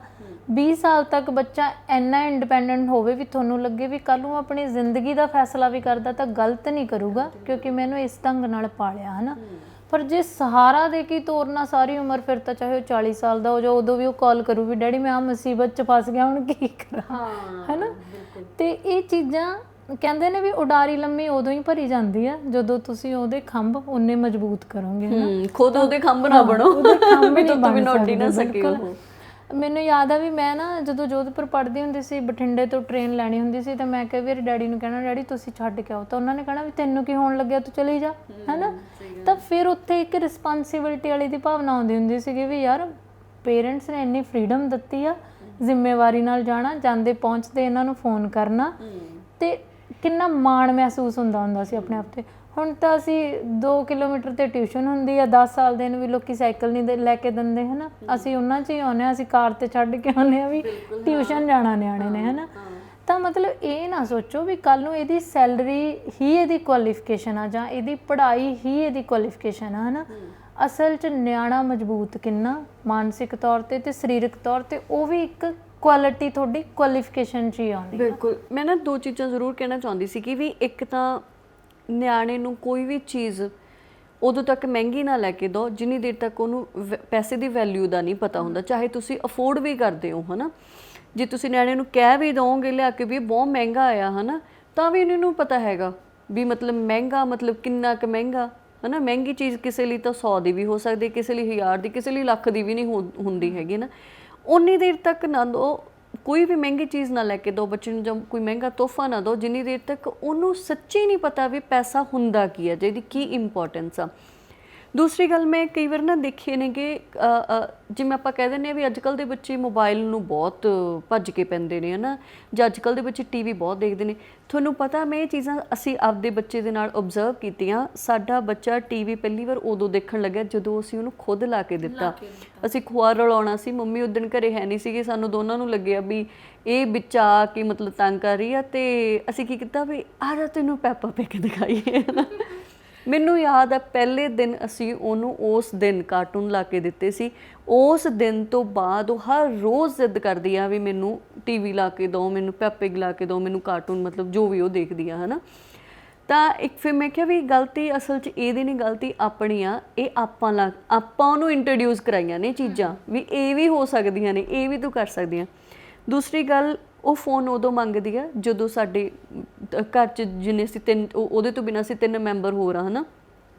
20 ਸਾਲ ਤੱਕ ਬੱਚਾ ਇੰਨਾ ਇੰਡੀਪੈਂਡੈਂਟ ਹੋਵੇ ਵੀ ਤੁਹਾਨੂੰ ਲੱਗੇ ਵੀ ਕੱਲ੍ਹ ਨੂੰ ਆਪਣੀ ਜ਼ਿੰਦਗੀ ਦਾ ਫੈਸਲਾ ਵੀ ਕਰਦਾ ਤਾਂ ਗਲਤ ਨਹੀਂ ਕਰੂਗਾ, ਕਿਉਂਕਿ ਮੈਨੂੰ ਇਸ ਢੰਗ ਨਾਲ ਪਾਲਿਆ, ਹਨਾ। ਪਰ ਜੇ ਸਹਾਰਾ ਦੇ ਕੇ ਤੋਰਨਾ ਸਾਰੀ ਉਮਰ, ਫਿਰ ਤਾਂ ਚਾਹੇ ਉਹ 40 ਸਾਲ ਦਾ ਹੋ ਜਾ, ਉਦੋਂ ਵੀ ਉਹ ਕਾਲ ਕਰੂ ਵੀ ਡੈਡੀ ਮੈਂ ਆਹ ਮੁਸੀਬਤ 'ਚ ਫਸ ਗਿਆ, ਹੁਣ ਕੀ ਕਰਾਂ, ਹਨਾ। ਤੇ ਇਹ ਚੀਜ਼ਾਂ ਕਹਿੰਦੇ ਨੇ ਵੀ ਉਡਾਰੀ ਲੰਮੀ ਉਦੋਂ ਹੀ ਭਰੀ ਜਾਂਦੀ ਆ ਜਦੋਂ ਤੁਸੀਂ ਉਹਦੇ ਖੰਭ ਉਨੇ ਮਜ਼ਬੂਤ ਕਰੋਗੇ, ਹਨਾ। ਖੁਦ ਉਹਦੇ ਖੰਭ ਨਾ ਬਣੋ, ਵੀ ਤੋਂ ਵੀ ਨੋਟੀ ਨਾ ਸਕੇ ਉਹ। ਮੈਨੂੰ ਯਾਦ ਆ ਵੀ ਮੈਂ ਨਾ ਜਦੋਂ ਜੋਧਪੁਰ ਪੜ੍ਹਦੀ ਹੁੰਦੀ ਸੀ, ਬਠਿੰਡੇ ਤੋਂ ਟ੍ਰੇਨ ਲੈਣੀ ਹੁੰਦੀ ਸੀ, ਤਾਂ ਮੈਂ ਕਈ ਵਾਰ ਡੈਡੀ ਨੂੰ ਕਹਿਣਾ ਡੈਡੀ ਤੁਸੀਂ ਛੱਡ ਕੇ ਆਓ, ਤਾਂ ਉਹਨਾਂ ਨੇ ਕਹਿਣਾ ਵੀ ਤੈਨੂੰ ਕੀ ਹੋਣ ਲੱਗਿਆ, ਤੂੰ ਚਲੀ ਜਾ, ਹਨਾ। ਤਾਂ ਫਿਰ ਉੱਥੇ ਇੱਕ ਰਿਸਪਾਂਸਿਬਿਲਿਟੀ ਵਾਲੀ ਦੀ ਭਾਵਨਾ ਆਉਂਦੀ ਹੁੰਦੀ ਸੀਗੀ ਵੀ ਯਾਰ ਪੇਰੈਂਟਸ ਨੇ ਇੰਨੀ ਫਰੀਡਮ ਦਿੱਤੀ ਆ, ਜ਼ਿੰਮੇਵਾਰੀ ਨਾਲ ਜਾਣਾ, ਜਾਂਦੇ ਪਹੁੰਚਦੇ ਇਹਨਾਂ ਨੂੰ ਫੋਨ ਕਰਨਾ, ਤੇ ਕਿੰਨਾ ਮਾਣ ਮਹਿਸੂਸ ਹੁੰਦਾ ਸੀ ਆਪਣੇ ਆਪ 'ਤੇ। ਹੁਣ ਤਾਂ ਅਸੀਂ 2 ਕਿਲੋਮੀਟਰ 'ਤੇ ਟਿਊਸ਼ਨ ਹੁੰਦੀ ਆ, 10 ਸਾਲ ਦੇ ਨੂੰ ਵੀ ਲੋਕੀ ਸਾਈਕਲ ਨਹੀਂ ਲੈ ਕੇ ਦਿੰਦੇ, ਹਨਾ। ਅਸੀਂ ਉਹਨਾਂ 'ਚ ਹੀ ਆਉਂਦੇ ਹਾਂ, ਅਸੀਂ ਕਾਰ 'ਤੇ ਛੱਡ ਕੇ ਆਉਂਦੇ ਹਾਂ ਵੀ ਟਿਊਸ਼ਨ ਜਾਣਾ ਨਿਆਣੇ ਨੇ, ਹਨਾ। ਤਾਂ ਮਤਲਬ ਇਹ ਨਾ ਸੋਚੋ ਵੀ ਕੱਲ੍ਹ ਨੂੰ ਇਹਦੀ ਸੈਲਰੀ ਹੀ ਇਹਦੀ ਕੁਆਲੀਫਿਕੇਸ਼ਨ ਆ ਜਾਂ ਇਹਦੀ ਪੜ੍ਹਾਈ ਹੀ ਇਹਦੀ ਕੁਆਲੀਫਿਕੇਸ਼ਨ ਆ, ਹਨਾ। ਅਸਲ 'ਚ ਨਿਆਣਾ ਮਜ਼ਬੂਤ ਕਿੰਨਾ ਮਾਨਸਿਕ ਤੌਰ 'ਤੇ ਤੇ ਸਰੀਰਕ ਤੌਰ 'ਤੇ, ਉਹ ਵੀ ਇੱਕ ਕੁਆਲਿਟੀ ਤੁਹਾਡੀ ਕੁਆਲੀਫਿਕੇਸ਼ਨ 'ਚ ਹੀ ਆਉਂਦੀ। ਬਿਲਕੁਲ। ਮੈਂ ਨਾ 2 ਚੀਜ਼ਾਂ ਜ਼ਰੂਰ ਕਹਿਣਾ ਚਾਹੁੰਦੀ ਸੀ ਕਿ ਵੀ ਇੱਕ ਤਾਂ ਨਿਆਣੇ ਨੂੰ ਕੋਈ ਵੀ ਚੀਜ਼ ਉਦੋਂ ਤੱਕ ਮਹਿੰਗੀ ਨਾ ਲੈ ਕੇ ਦਿਓ ਜਿੰਨੀ ਦੇਰ ਤੱਕ ਉਹਨੂੰ ਪੈਸੇ ਦੀ ਵੈਲਿਊ ਦਾ ਨਹੀਂ ਪਤਾ ਹੁੰਦਾ, ਚਾਹੇ ਤੁਸੀਂ ਅਫੋਰਡ ਵੀ ਕਰਦੇ ਹੋ, ਹਨਾ। ਜੇ ਤੁਸੀਂ ਨਿਆਣੇ ਨੂੰ ਕਹਿ ਵੀ ਦਿਓਗੇ ਲਿਆ ਕੇ ਵੀ ਇਹ ਬਹੁਤ ਮਹਿੰਗਾ ਆਇਆ, ਹਨਾ, ਤਾਂ ਵੀ ਇਹਨਾਂ ਨੂੰ ਪਤਾ ਹੈਗਾ ਵੀ ਮਤਲਬ ਮਹਿੰਗਾ ਮਤਲਬ ਕਿੰਨਾ ਕੁ ਮਹਿੰਗਾ, ਹਨਾ। ਮਹਿੰਗੀ ਚੀਜ਼ ਕਿਸੇ ਲਈ ਤਾਂ 100 ਦੀ ਵੀ ਹੋ ਸਕਦੀ, ਕਿਸੇ ਲਈ 1000 ਦੀ, ਕਿਸੇ ਲਈ ਲੱਖ ਦੀ ਵੀ ਨਹੀਂ ਹੁੰਦੀ ਹੈਗੀ ਨਾ। ਉਨੀ ਦੇਰ ਤੱਕ ਨਾ ਦਿਓ, ਕੋਈ ਵੀ ਮਹਿੰਗੀ ਚੀਜ਼ ਨਾ ਲੈ ਕੇ ਦਿਓ ਬੱਚੇ ਨੂੰ, ਜਾਂ ਕੋਈ ਮਹਿੰਗਾ ਤੋਹਫਾ ਨਾ ਦਿਓ ਜਿੰਨੀ ਦੇਰ ਤੱਕ ਉਹਨੂੰ ਸੱਚੀ ਨਹੀਂ ਪਤਾ ਵੀ ਪੈਸਾ ਹੁੰਦਾ ਕੀ ਹੈ, ਜਿਹਦੀ ਕੀ ਇੰਪੋਰਟੈਂਸ ਆ। ਦੂਸਰੀ ਗੱਲ ਮੈਂ ਕਈ ਵਾਰ ਨਾ ਦੇਖੇ ਨੇ ਕਿ ਜਿਵੇਂ ਆਪਾਂ ਕਹਿ ਦਿੰਦੇ ਹਾਂ ਵੀ ਅੱਜ ਕੱਲ੍ਹ ਦੇ ਬੱਚੇ ਮੋਬਾਈਲ ਨੂੰ ਬਹੁਤ ਭੱਜ ਕੇ ਪੈਂਦੇ ਨੇ, ਹਨਾ, ਜਾਂ ਅੱਜ ਕੱਲ੍ਹ ਦੇ ਬੱਚੇ TV ਬਹੁਤ ਦੇਖਦੇ ਨੇ। ਤੁਹਾਨੂੰ ਪਤਾ ਮੈਂ ਇਹ ਚੀਜ਼ਾਂ ਅਸੀਂ ਆਪਦੇ ਬੱਚੇ ਦੇ ਨਾਲ ਓਬਜ਼ਰਵ ਕੀਤੀਆਂ। ਸਾਡਾ ਬੱਚਾ TV ਪਹਿਲੀ ਵਾਰ ਉਦੋਂ ਦੇਖਣ ਲੱਗਿਆ ਜਦੋਂ ਅਸੀਂ ਉਹਨੂੰ ਖੁਦ ਲਾ ਕੇ ਦਿੱਤਾ। ਅਸੀਂ ਖੁਆ ਰਲਾਉਣਾ ਸੀ, ਮੰਮੀ ਉਦਣ ਘਰੇ ਹੈ ਨਹੀਂ ਸੀਗੇ, ਸਾਨੂੰ ਦੋਨਾਂ ਨੂੰ ਲੱਗਿਆ ਵੀ ਇਹ ਵਿੱਚ ਆ ਕੇ ਮਤਲਬ ਤੰਗ ਕਰ ਰਹੀ ਆ, ਤੇ ਅਸੀਂ ਕੀ ਕੀਤਾ ਵੀ ਆ ਜਾ ਤੈਨੂੰ ਪੈਪਾ ਪਿਗ ਦਿਖਾਈਏ, ਹਨਾ। ਮੈਨੂੰ ਯਾਦ ਆ ਪਹਿਲੇ ਦਿਨ ਅਸੀਂ ਉਹਨੂੰ ਉਸ ਦਿਨ ਕਾਰਟੂਨ ਲਾ ਕੇ ਦਿੱਤੇ ਸੀ। ਉਸ ਦਿਨ ਤੋਂ ਬਾਅਦ ਉਹ ਹਰ ਰੋਜ਼ ਜ਼ਿੱਦ ਕਰਦੀ ਆ ਵੀ ਮੈਨੂੰ TV ਲਾ ਕੇ ਦਿਓ, ਮੈਨੂੰ ਪੈਪਿਗ ਲਾ ਕੇ ਦਿਓ, ਮੈਨੂੰ ਕਾਰਟੂਨ ਮਤਲਬ ਜੋ ਵੀ ਉਹ ਦੇਖਦੀ ਆ, ਹਨਾ। ਤਾਂ ਇੱਕ ਫਿਰ ਮੈਂ ਕਿਹਾ ਵੀ ਗਲਤੀ ਅਸਲ 'ਚ ਇਹਦੀ ਨਹੀਂ, ਗਲਤੀ ਆਪਣੀ ਆ। ਇਹ ਆਪਾਂ ਉਹਨੂੰ ਇੰਟਰੋਡਿਊਸ ਕਰਾਈਆਂ ਨੇ ਚੀਜ਼ਾਂ ਵੀ ਇਹ ਵੀ ਹੋ ਸਕਦੀਆਂ ਨੇ, ਇਹ ਵੀ ਤੂੰ ਕਰ ਸਕਦੀ ਆ। ਦੂਸਰੀ ਗੱਲ, ਉਹ ਫੋਨ ਉਦੋਂ ਮੰਗਦੀ ਆ ਜਦੋਂ ਸਾਡੇ ਘਰ 'ਚ ਜਿੰਨੇ ਅਸੀਂ ਉਹਦੇ ਤੋਂ ਬਿਨਾਂ ਅਸੀਂ 3 ਮੈਂਬਰ ਹੋਰ ਆ, ਹਨਾ।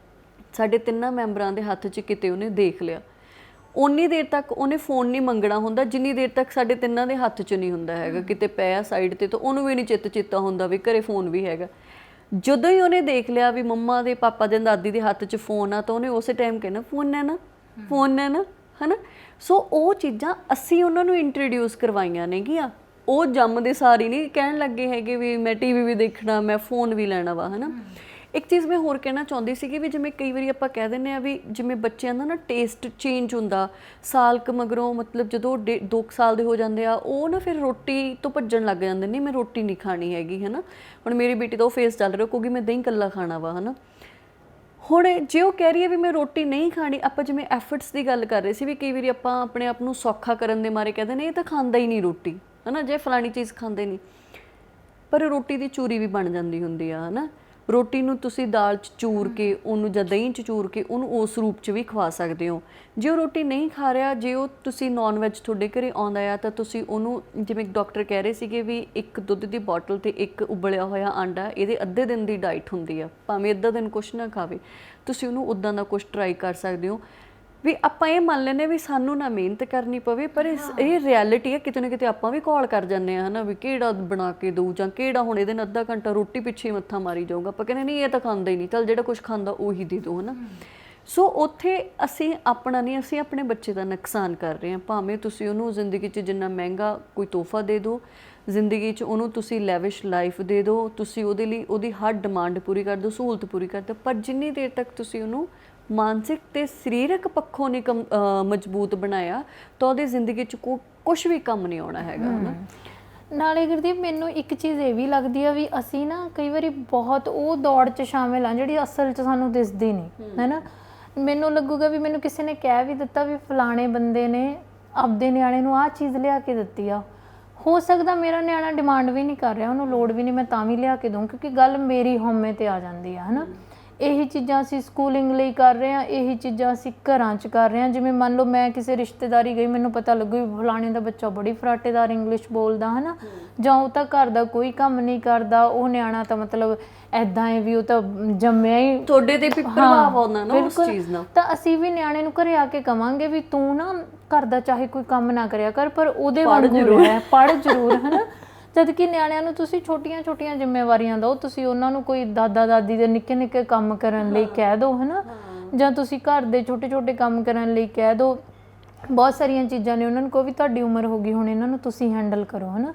ਸਾਡੇ 3 ਮੈਂਬਰਾਂ ਦੇ ਹੱਥ 'ਚ ਕਿਤੇ ਉਹਨੇ ਦੇਖ ਲਿਆ, ਉਨੀ ਦੇਰ ਤੱਕ ਉਹਨੇ ਫੋਨ ਨਹੀਂ ਮੰਗਣਾ ਹੁੰਦਾ ਜਿੰਨੀ ਦੇਰ ਤੱਕ ਸਾਡੇ 3 ਦੇ ਹੱਥ 'ਚ ਨਹੀਂ ਹੁੰਦਾ ਹੈਗਾ। ਕਿਤੇ ਪਿਆ ਸਾਈਡ 'ਤੇ ਤਾਂ ਉਹਨੂੰ ਵੀ ਨਹੀਂ ਚੇਤਾ ਹੁੰਦਾ ਵੀ ਘਰੇ ਫੋਨ ਵੀ ਹੈਗਾ। ਜਦੋਂ ਹੀ ਉਹਨੇ ਦੇਖ ਲਿਆ ਵੀ ਮੰਮਾ ਦੇ, ਪਾਪਾ ਦੇ, ਦਾਦੀ ਦੇ ਹੱਥ 'ਚ ਫੋਨ ਆ, ਤਾਂ ਉਹਨੇ ਉਸੇ ਟਾਈਮ ਕਹਿਣਾ ਫੋਨ ਹੈ ਨਾ, ਫੋਨ ਹੈ ਨਾ, ਹਨਾ। ਸੋ ਉਹ ਚੀਜ਼ਾਂ ਅਸੀਂ ਉਹਨਾਂ ਨੂੰ ਇੰਟਰੋਡਿਊਸ ਕਰਵਾਈਆਂ ਨੇਗੀਆਂ। ਉਹ ਜੰਮਦੇ ਸਾਰ ਹੀ ਨਹੀਂ ਕਹਿਣ ਲੱਗੇ ਹੈਗੇ ਵੀ ਮੈਂ TV ਵੀ ਦੇਖਣਾ, ਮੈਂ ਫੋਨ ਵੀ ਲੈਣਾ ਵਾ, ਹਨਾ। ਇੱਕ ਚੀਜ਼ ਮੈਂ ਹੋਰ ਕਹਿਣਾ ਚਾਹੁੰਦੀ ਸੀਗੀ ਵੀ ਜਿਵੇਂ ਕਈ ਵਾਰੀ ਆਪਾਂ ਕਹਿ ਦਿੰਦੇ ਆ ਵੀ ਜਿਵੇਂ ਬੱਚਿਆਂ ਦਾ ਨਾ ਟੇਸਟ ਚੇਂਜ ਹੁੰਦਾ ਸਾਲ ਕੁ ਮਗਰੋਂ, ਮਤਲਬ ਜਦੋਂ 2 ਸਾਲ ਦੇ ਹੋ ਜਾਂਦੇ ਆ ਉਹ ਨਾ ਫਿਰ ਰੋਟੀ ਤੋਂ ਭੱਜਣ ਲੱਗ ਜਾਂਦੇ, ਨਹੀਂ ਮੈਂ ਰੋਟੀ ਨਹੀਂ ਖਾਣੀ ਹੈਗੀ ਹੈ ਨਾ। ਹੁਣ ਮੇਰੀ ਬੇਟੀ ਦਾ ਉਹ ਫੇਸ ਚੱਲ ਰਿਹਾ ਕਿਉਂਕਿ ਮੈਂ ਦਹੀਂ ਇਕੱਲਾ ਖਾਣਾ ਵਾ ਹੈ ਨਾ। ਹੁਣ ਜੇ ਉਹ ਕਹਿ ਰਹੀ ਹੈ ਵੀ ਮੈਂ ਰੋਟੀ ਨਹੀਂ ਖਾਣੀ, ਆਪਾਂ ਜਿਵੇਂ ਐਫਰਟਸ ਦੀ ਗੱਲ ਕਰ ਰਹੇ ਸੀ ਵੀ ਕਈ ਵਾਰੀ ਆਪਾਂ ਆਪਣੇ ਆਪ ਨੂੰ ਸੌਖਾ ਕਰਨ ਦੇ ਮਾਰੇ ਕਹਿੰਦੇ ਨੇ ਇਹ ਤਾਂ ਖਾਂਦਾ ਹੀ ਨਹੀਂ ਰੋਟੀ ਹੈ ਨਾ, ਜੇ ਫਲਾਣੀ ਚੀਜ਼ ਖਾਂਦੇ ਨਹੀਂ, ਪਰ ਰੋਟੀ ਦੀ ਚੂਰੀ ਵੀ ਬਣ ਜਾਂਦੀ ਹੁੰਦੀ ਆ ਹੈ ਨਾ। ਰੋਟੀ ਨੂੰ ਤੁਸੀਂ ਦਾਲ 'ਚ ਚੂਰ ਕੇ ਉਹਨੂੰ ਜਾਂ ਦਹੀਂ 'ਚ ਚੂਰ ਕੇ ਉਹਨੂੰ ਉਸ ਰੂਪ 'ਚ ਵੀ ਖਵਾ ਸਕਦੇ ਹੋ। ਜੇ ਉਹ ਰੋਟੀ ਨਹੀਂ ਖਾ ਰਿਹਾ, ਜੇ ਉਹ ਤੁਸੀਂ ਨੌਨ ਵੈਜ ਤੁਹਾਡੇ ਘਰੇ ਆਉਂਦਾ ਆ ਤਾਂ ਤੁਸੀਂ ਉਹਨੂੰ ਜਿਵੇਂ ਡਾਕਟਰ ਕਹਿ ਰਹੇ ਸੀਗੇ ਵੀ 1 ਦੁੱਧ ਦੀ ਬੋਟਲ ਤੇ 1 ਉਬਲਿਆ ਹੋਇਆ ਆਂਡਾ, ਇਹਦੇ ਅੱਧੇ ਦਿਨ ਦੀ ਡਾਈਟ ਹੁੰਦੀ ਆ, ਭਾਵੇਂ ਅੱਧਾ ਦਿਨ ਕੁਛ ਨਾ ਖਾਵੇ, ਤੁਸੀਂ ਉਹਨੂੰ ਉੱਦਾਂ ਦਾ ਕੁਛ ਟਰਾਈ ਕਰ ਸਕਦੇ ਹੋ। ਵੀ ਆਪਾਂ ਇਹ ਮੰਨ ਲੈਂਦੇ ਵੀ ਸਾਨੂੰ ਨਾ ਮਿਹਨਤ ਕਰਨੀ ਪਵੇ, ਪਰ ਇਹ ਰਿਐਲਿਟੀ ਹੈ, ਕਿਤੇ ਨਾ ਕਿਤੇ ਆਪਾਂ ਵੀ ਕਾਲ ਕਰ ਜਾਂਦੇ ਹਾਂ ਹੈ ਨਾ ਵੀ ਕਿਹੜਾ ਬਣਾ ਕੇ ਦਊ ਜਾਂ ਕਿਹੜਾ ਹੁਣ ਇਹਦੇ ਨਾਲ ਅੱਧਾ ਘੰਟਾ ਰੋਟੀ ਪਿੱਛੇ ਮੱਥਾ ਮਾਰੀ ਜਾਊਗਾ, ਆਪਾਂ ਕਹਿੰਦੇ ਨਹੀਂ ਇਹ ਤਾਂ ਖਾਂਦਾ ਹੀ ਨਹੀਂ, ਚੱਲ ਜਿਹੜਾ ਕੁਛ ਖਾਂਦਾ ਉਹੀ ਦੇ ਦਿਓ ਹੈ ਨਾ। ਸੋ ਉੱਥੇ ਅਸੀਂ ਆਪਣਾ ਨਹੀਂ, ਅਸੀਂ ਆਪਣੇ ਬੱਚੇ ਦਾ ਨੁਕਸਾਨ ਕਰ ਰਹੇ ਹਾਂ। ਭਾਵੇਂ ਤੁਸੀਂ ਉਹਨੂੰ ਜ਼ਿੰਦਗੀ 'ਚ ਜਿੰਨਾ ਮਹਿੰਗਾ ਕੋਈ ਤੋਹਫਾ ਦੇ ਦਿਓ, ਜ਼ਿੰਦਗੀ 'ਚ ਉਹਨੂੰ ਤੁਸੀਂ ਲੈਵਿਸ਼ ਲਾਈਫ ਦੇ ਦਿਓ, ਤੁਸੀਂ ਉਹਦੇ ਲਈ ਉਹਦੀ ਹਰ ਡਿਮਾਂਡ ਪੂਰੀ ਕਰ ਦਿਓ, ਸਹੂਲਤ ਪੂਰੀ ਕਰ ਦਿਓ, ਪਰ ਜਿੰਨੀ ਦੇਰ ਤੱਕ ਤੁਸੀਂ ਉਹਨੂੰ ਮਾਨਸਿਕ ਤੇ ਸਰੀਰਕ ਪੱਖੋਂ ਨਹੀਂ ਮਜ਼ਬੂਤ ਬਣਾਇਆ ਤਾਂ ਉਹਦੀ ਜ਼ਿੰਦਗੀ 'ਚ ਕੁਛ ਵੀ ਕੰਮ ਨਹੀਂ ਆਉਣਾ ਹੈਗਾ ਹੈ ਨਾ। ਨਾਲੇ ਗੁਰਦੀਪ ਮੈਨੂੰ ਇੱਕ ਚੀਜ਼ ਇਹ ਵੀ ਲੱਗਦੀ ਆ ਵੀ ਅਸੀਂ ਨਾ ਕਈ ਵਾਰੀ ਬਹੁਤ ਉਹ ਦੌੜ 'ਚ ਸ਼ਾਮਿਲ ਆ ਜਿਹੜੀ ਅਸਲ 'ਚ ਸਾਨੂੰ ਦਿਸਦੀ ਨਹੀਂ ਹੈ ਨਾ। ਮੈਨੂੰ ਲੱਗੂਗਾ ਵੀ ਮੈਨੂੰ ਕਿਸੇ ਨੇ ਕਹਿ ਵੀ ਦਿੱਤਾ ਵੀ ਫਲਾਣੇ ਬੰਦੇ ਨੇ ਆਪਦੇ ਨਿਆਣੇ ਨੂੰ ਆਹ ਚੀਜ਼ ਲਿਆ ਕੇ ਦਿੱਤੀ ਆ, ਹੋ ਸਕਦਾ ਮੇਰਾ ਨਿਆਣਾ ਡਿਮਾਂਡ ਵੀ ਨਹੀਂ ਕਰ ਰਿਹਾ, ਉਹਨੂੰ ਲੋੜ ਵੀ ਨਹੀਂ, ਮੈਂ ਤਾਂ ਵੀ ਲਿਆ ਕੇ ਦਊਂ, ਕਿਉਂਕਿ ਗੱਲ ਮੇਰੀ ਹਉਮੈ ਤੇ ਆ ਜਾਂਦੀ ਆ ਹੈ ਨਾ। ਇਹੀ ਚੀਜ਼ਾਂ ਅਸੀਂ ਸਕੂਲਿੰਗ ਲਈ ਕਰ ਰਹੇ ਹਾਂ, ਇਹੀ ਚੀਜ਼ਾਂ ਅਸੀਂ ਘਰਾਂ 'ਚ ਕਰ ਰਹੇ ਹਾਂ। ਜਿਵੇਂ ਮੰਨ ਲਓ ਮੈਂ ਕਿਸੇ ਰਿਸ਼ਤੇਦਾਰੀ ਗਈ, ਮੈਨੂੰ ਪਤਾ ਲੱਗੂ ਵੀ ਫਲਾਣੇ ਦਾ ਬੱਚਾ ਬੜੀ ਫਰਾਟੇਦਾਰ ਇੰਗਲਿਸ਼ ਬੋਲਦਾ ਹੈ ਨਾ, ਜਾਂ ਉਹ ਤਾਂ ਘਰ ਦਾ ਕੋਈ ਕੰਮ ਨਹੀਂ ਕਰਦਾ, ਉਹ ਨਿਆਣਾ ਤਾਂ ਮਤਲਬ ਐਦਾਂ ਹੈ ਵੀ ਉਹ ਤਾਂ ਜੰਮਿਆ ਹੀ ਤੁਹਾਡੇ ਤੇ ਵੀ ਪ੍ਰਭਾਵ ਆਉਂਦਾ ਨਾ ਉਸ ਚੀਜ਼ ਨਾਲ। ਤਾਂ ਅਸੀਂ ਵੀ ਨਿਆਣੇ ਨੂੰ ਘਰੇ ਆ ਕੇ ਕਵਾਂਗੇ ਵੀ ਤੂੰ ਨਾ ਘਰ ਦਾ ਚਾਹੇ ਕੋਈ ਕੰਮ ਨਾ ਕਰਿਆ ਕਰ, ਪਰ ਉਹਦੇ ਵਾਂਗੂ ਰਹਿ, ਪੜ੍ਹ ਜ਼ਰੂਰ ਹੈ ਨਾ। ਜਦ ਕਿ ਨਿਆਣਿਆਂ ਨੂੰ ਤੁਸੀਂ ਛੋਟੀਆਂ ਜ਼ਿੰਮੇਵਾਰੀਆਂ ਦਿਓ, ਤੁਸੀਂ ਉਹਨਾਂ ਨੂੰ ਕੋਈ ਦਾਦਾ ਦਾਦੀ ਦੇ ਨਿੱਕੇ ਕੰਮ ਕਰਨ ਲਈ ਕਹਿ ਦਿਓ ਹੈ ਨਾ, ਜਾਂ ਤੁਸੀਂ ਘਰ ਦੇ ਛੋਟੇ ਕੰਮ ਕਰਨ ਲਈ ਕਹਿ ਦਿਓ। ਬਹੁਤ ਸਾਰੀਆਂ ਚੀਜ਼ਾਂ ਨੇ, ਉਹਨਾਂ ਨੂੰ ਕਹੋ ਵੀ ਤੁਹਾਡੀ ਉਮਰ ਹੋ ਗਈ ਹੁਣ, ਇਹਨਾਂ ਨੂੰ ਤੁਸੀਂ ਹੈਂਡਲ ਕਰੋ ਹੈ ਨਾ।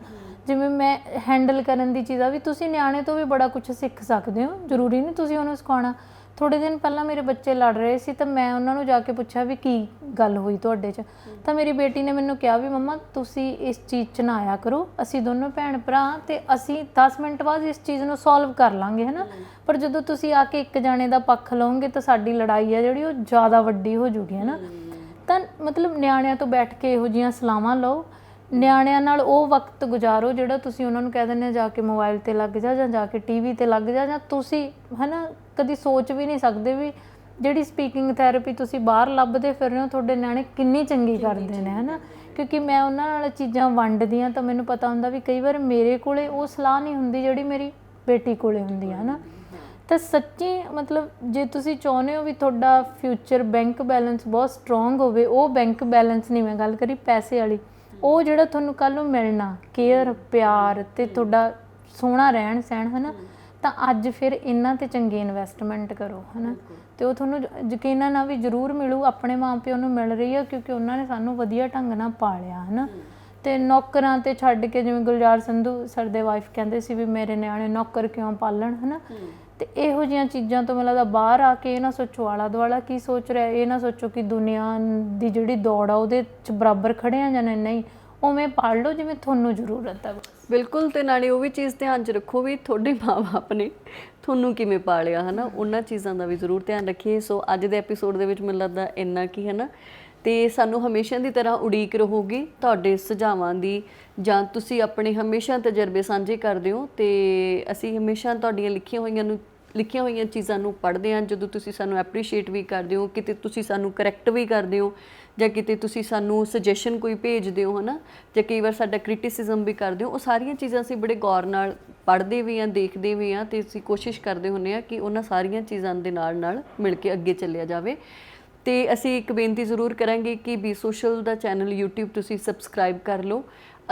ਜਿਵੇਂ ਮੈਂ ਹੈਂਡਲ ਕਰਨ ਦੀ ਚੀਜ਼ ਆ ਵੀ ਤੁਸੀਂ ਨਿਆਣੇ ਤੋਂ ਵੀ ਬੜਾ ਕੁਝ ਸਿੱਖ ਸਕਦੇ ਹੋ, ਜ਼ਰੂਰੀ ਨਹੀਂ ਤੁਸੀਂ ਉਹਨੂੰ ਸਿਖਾਉਣਾ। ਥੋੜ੍ਹੇ ਦਿਨ ਪਹਿਲਾਂ ਮੇਰੇ ਬੱਚੇ ਲੜ ਰਹੇ ਸੀ ਤਾਂ ਮੈਂ ਉਹਨਾਂ ਨੂੰ ਜਾ ਕੇ ਪੁੱਛਿਆ ਵੀ ਕੀ ਗੱਲ ਹੋਈ ਤੁਹਾਡੇ 'ਚ, ਤਾਂ ਮੇਰੀ ਬੇਟੀ ਨੇ ਮੈਨੂੰ ਕਿਹਾ ਵੀ ਮੰਮਾ ਤੁਸੀਂ ਇਸ ਚੀਜ਼ 'ਚ ਨਾ ਆਇਆ ਕਰੋ, ਅਸੀਂ ਦੋਨੋਂ ਭੈਣ ਭਰਾ ਤੇ ਅਸੀਂ 10 ਮਿੰਟ ਬਾਅਦ ਇਸ ਚੀਜ਼ ਨੂੰ ਸੋਲਵ ਕਰ ਲਾਂਗੇ ਹੈ ਨਾ, ਪਰ ਜਦੋਂ ਤੁਸੀਂ ਆ ਕੇ ਇੱਕ ਜਾਣੇ ਦਾ ਪੱਖ ਲਓਗੇ ਤਾਂ ਸਾਡੀ ਲੜਾਈ ਆ ਜਿਹੜੀ ਉਹ ਜ਼ਿਆਦਾ ਵੱਡੀ ਹੋ ਜੂਗੀ ਹੈ ਨਾ। ਤਾਂ ਮਤਲਬ ਨਿਆਣਿਆਂ ਤੋਂ ਬੈਠ ਕੇ ਇਹੋ ਜਿਹੀਆਂ ਸਲਾਹਾਂ ਲਓ, ਨਿਆਣਿਆਂ ਨਾਲ ਉਹ ਵਕਤ ਗੁਜ਼ਾਰੋ ਜਿਹੜਾ ਤੁਸੀਂ ਉਹਨਾਂ ਨੂੰ ਕਹਿ ਦਿੰਦੇ ਜਾ ਕੇ ਮੋਬਾਈਲ 'ਤੇ ਲੱਗ ਜਾ ਕੇ ਟੀਵੀ 'ਤੇ ਲੱਗ ਜਾ, ਜਾਂ ਤੁਸੀਂ ਹੈ ਨਾ ਕਦੀ ਸੋਚ ਵੀ ਨਹੀਂ ਸਕਦੇ ਵੀ ਜਿਹੜੀ ਸਪੀਕਿੰਗ ਥੈਰੇਪੀ ਤੁਸੀਂ ਬਾਹਰ ਲੱਭਦੇ ਫਿਰ ਰਹੇ ਹੋ ਤੁਹਾਡੇ ਨਿਆਣੇ ਕਿੰਨੀ ਚੰਗੀ ਕਰਦੇ ਨੇ ਹੈ ਨਾ। ਕਿਉਂਕਿ ਮੈਂ ਉਹਨਾਂ ਨਾਲ ਚੀਜ਼ਾਂ ਵੰਡਦੀ ਹਾਂ ਤਾਂ ਮੈਨੂੰ ਪਤਾ ਹੁੰਦਾ ਵੀ ਕਈ ਵਾਰ ਮੇਰੇ ਕੋਲੇ ਉਹ ਸਲਾਹ ਨਹੀਂ ਹੁੰਦੀ ਜਿਹੜੀ ਮੇਰੀ ਬੇਟੀ ਕੋਲੇ ਹੁੰਦੀ ਹੈ ਨਾ। ਤਾਂ ਸੱਚੀ ਮਤਲਬ ਜੇ ਤੁਸੀਂ ਚਾਹੁੰਦੇ ਹੋ ਵੀ ਤੁਹਾਡਾ ਫਿਊਚਰ ਬੈਂਕ ਬੈਲੈਂਸ ਬਹੁਤ ਸਟਰੋਂਗ ਹੋਵੇ, ਉਹ ਬੈਂਕ ਬੈਲੈਂਸ ਨਹੀਂ ਮੈਂ ਗੱਲ ਕਰੀ ਪੈਸੇ ਵਾਲੀ, ਉਹ ਜਿਹੜਾ ਤੁਹਾਨੂੰ ਕੱਲ੍ਹ ਨੂੰ ਮਿਲਣਾ ਕੇਅਰ ਪਿਆਰ ਅਤੇ ਤੁਹਾਡਾ ਸੋਹਣਾ ਰਹਿਣ ਸਹਿਣ ਹੈ ਨਾ, ਤਾਂ ਅੱਜ ਫਿਰ ਇਹਨਾਂ 'ਤੇ ਚੰਗੀ ਇਨਵੈਸਟਮੈਂਟ ਕਰੋ ਹੈ ਨਾ, ਅਤੇ ਉਹ ਤੁਹਾਨੂੰ ਯਕੀਨਨ ਨਾਲ ਵੀ ਜ਼ਰੂਰ ਮਿਲੂ। ਆਪਣੇ ਮਾਂ ਪਿਓ ਨੂੰ ਮਿਲ ਰਹੀ ਆ ਕਿਉਂਕਿ ਉਹਨਾਂ ਨੇ ਸਾਨੂੰ ਵਧੀਆ ਢੰਗ ਨਾਲ ਪਾਲਿਆ ਹੈ ਨਾ। ਅਤੇ ਨੌਕਰਾਂ 'ਤੇ ਛੱਡ ਕੇ ਜਿਵੇਂ ਗੁਲਜ਼ਾਰ ਸੰਧੂ ਸਰ ਦੇ ਵਾਈਫ ਕਹਿੰਦੇ ਸੀ ਵੀ ਮੇਰੇ ਨਿਆਣੇ ਨੌਕਰ ਕਿਉਂ ਪਾਲਣ ਹੈ ਨਾ, ਅਤੇ ਇਹੋ ਜਿਹੀਆਂ ਚੀਜ਼ਾਂ ਤੋਂ ਮੈਨੂੰ ਲੱਗਦਾ ਬਾਹਰ ਆ ਕੇ ਇਹ ਨਾ ਸੋਚੋ ਆਲਾ ਦੁਆਲਾ ਕੀ ਸੋਚ ਰਿਹਾ, ਇਹ ਨਾ ਸੋਚੋ ਕਿ ਦੁਨੀਆ ਦੀ ਜਿਹੜੀ ਦੌੜ ਆ ਉਹਦੇ 'ਚ ਬਰਾਬਰ ਖੜੇ ਆ ਜਾਂ ਨਹੀਂ, ਉਵੇਂ ਪੜ੍ਹ ਲਓ ਜਿਵੇਂ ਤੁਹਾਨੂੰ ਜ਼ਰੂਰਤ ਹੈ ਬਸ। ਬਿਲਕੁਲ, ਤੇ ਨਾਲੇ ਉਹ ਵੀ ਚੀਜ਼ ਧਿਆਨ 'ਚ ਰੱਖੋ ਵੀ ਤੁਹਾਡੇ ਮਾਂ-ਬਾਪ ਨੇ ਤੁਹਾਨੂੰ ਕਿਵੇਂ ਪਾਲਿਆ ਹੈ ਨਾ, ਉਹਨਾਂ ਚੀਜ਼ਾਂ ਦਾ ਵੀ ਜ਼ਰੂਰ ਧਿਆਨ ਰੱਖੀਏ। ਸੋ ਅੱਜ ਦੇ ਐਪੀਸੋਡ ਦੇ ਵਿੱਚ ਮੈਨੂੰ ਲੱਗਦਾ ਇੰਨਾ ਕੀ ਹੈ ਨਾ, ਤੇ ਸਾਨੂੰ ਹਮੇਸ਼ਾ ਦੀ ਤਰ੍ਹਾਂ ਉਡੀਕ ਰਹੂਗੀ ਤੁਹਾਡੇ ਸੁਝਾਵਾਂ ਦੀ, ਜਾਂ ਤੁਸੀਂ ਆਪਣੇ ਹਮੇਸ਼ਾ ਤਜਰਬੇ ਸਾਂਝੇ ਕਰਦੇ ਹੋ ਤੇ ਅਸੀਂ ਹਮੇਸ਼ਾ ਤੁਹਾਡੀਆਂ ਲਿਖੀਆਂ ਹੋਈਆਂ ਚੀਜ਼ਾਂ ਨੂੰ ਪੜ੍ਹਦੇ ਹਾਂ। ਜਦੋਂ ਤੁਸੀਂ ਸਾਨੂੰ ਐਪਰੀਸ਼ੀਏਟ ਵੀ ਕਰਦੇ ਹੋ, ਕਿਤੇ ਤੁਸੀਂ ਸਾਨੂੰ ਕਰੈਕਟ ਵੀ ਕਰਦੇ ਹੋ, ਜਾਂ ਕਿਤੇ ਤੁਸੀਂ ਸਾਨੂੰ ਸੁਜੈਸ਼ਨ ਕੋਈ ਭੇਜਦੇ ਹੋ ਹੈ ਨਾ, ਜਾਂ ਕਈ ਵਾਰ ਸਾਡਾ ਕ੍ਰਿਟਿਸਿਜ਼ਮ ਵੀ ਕਰਦੇ ਹੋ, ਉਹ ਸਾਰੀਆਂ ਚੀਜ਼ਾਂ ਅਸੀਂ ਬੜੇ ਗੌਰ ਨਾਲ ਪੜ੍ਹਦੇ ਵੀ ਹਾਂ, ਦੇਖਦੇ ਵੀ ਹਾਂ, ਅਤੇ ਅਸੀਂ ਕੋਸ਼ਿਸ਼ ਕਰਦੇ ਹੁੰਦੇ ਹਾਂ ਕਿ ਉਹਨਾਂ ਸਾਰੀਆਂ ਚੀਜ਼ਾਂ ਦੇ ਨਾਲ ਮਿਲ ਕੇ ਅੱਗੇ ਚੱਲਿਆ ਜਾਵੇ। ਤੇ ਅਸੀਂ ਇੱਕ ਬੇਨਤੀ ਜ਼ਰੂਰ ਕਰਾਂਗੇ ਕਿ ਬੀ ਸੋਸ਼ਲ ਦਾ ਚੈਨਲ YouTube ਤੁਸੀਂ ਸਬਸਕ੍ਰਾਈਬ ਕਰ ਲਓ,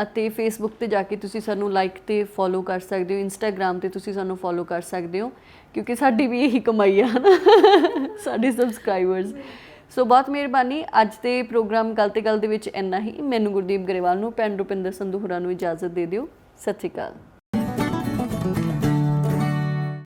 ਅਤੇ ਫੇਸਬੁੱਕ 'ਤੇ ਜਾ ਕੇ ਤੁਸੀਂ ਸਾਨੂੰ ਲਾਈਕ ਅਤੇ ਫੋਲੋ ਕਰ ਸਕਦੇ ਹੋ, ਇੰਸਟਾਗ੍ਰਾਮ 'ਤੇ ਤੁਸੀਂ ਸਾਨੂੰ ਫੋਲੋ ਕਰ ਸਕਦੇ ਹੋ, ਕਿਉਂਕਿ ਸਾਡੀ ਵੀ ਇਹੀ ਕਮਾਈ ਆ ਨਾ ਸਾਡੇ ਸਬਸਕ੍ਰਾਈਬਰਸ। ਸੋ ਬਹੁਤ ਮਿਹਰਬਾਨੀ। ਅੱਜ ਦੇ ਪ੍ਰੋਗਰਾਮ ਗੱਲ ਤੇ ਗੱਲ ਦੇ ਵਿੱਚ ਇੰਨਾ ਹੀ। ਮੈਨੂੰ ਗੁਰਦੀਪ ਗਰੇਵਾਲ ਨੂੰ ਭੈਣ ਰੁਪਿੰਦਰ ਸੰਧੂ ਹੋਰਾਂ ਨੂੰ ਇਜਾਜ਼ਤ ਦੇ ਦਿਓ। ਸਤਿ ਸ਼੍ਰੀ ਅਕਾਲ।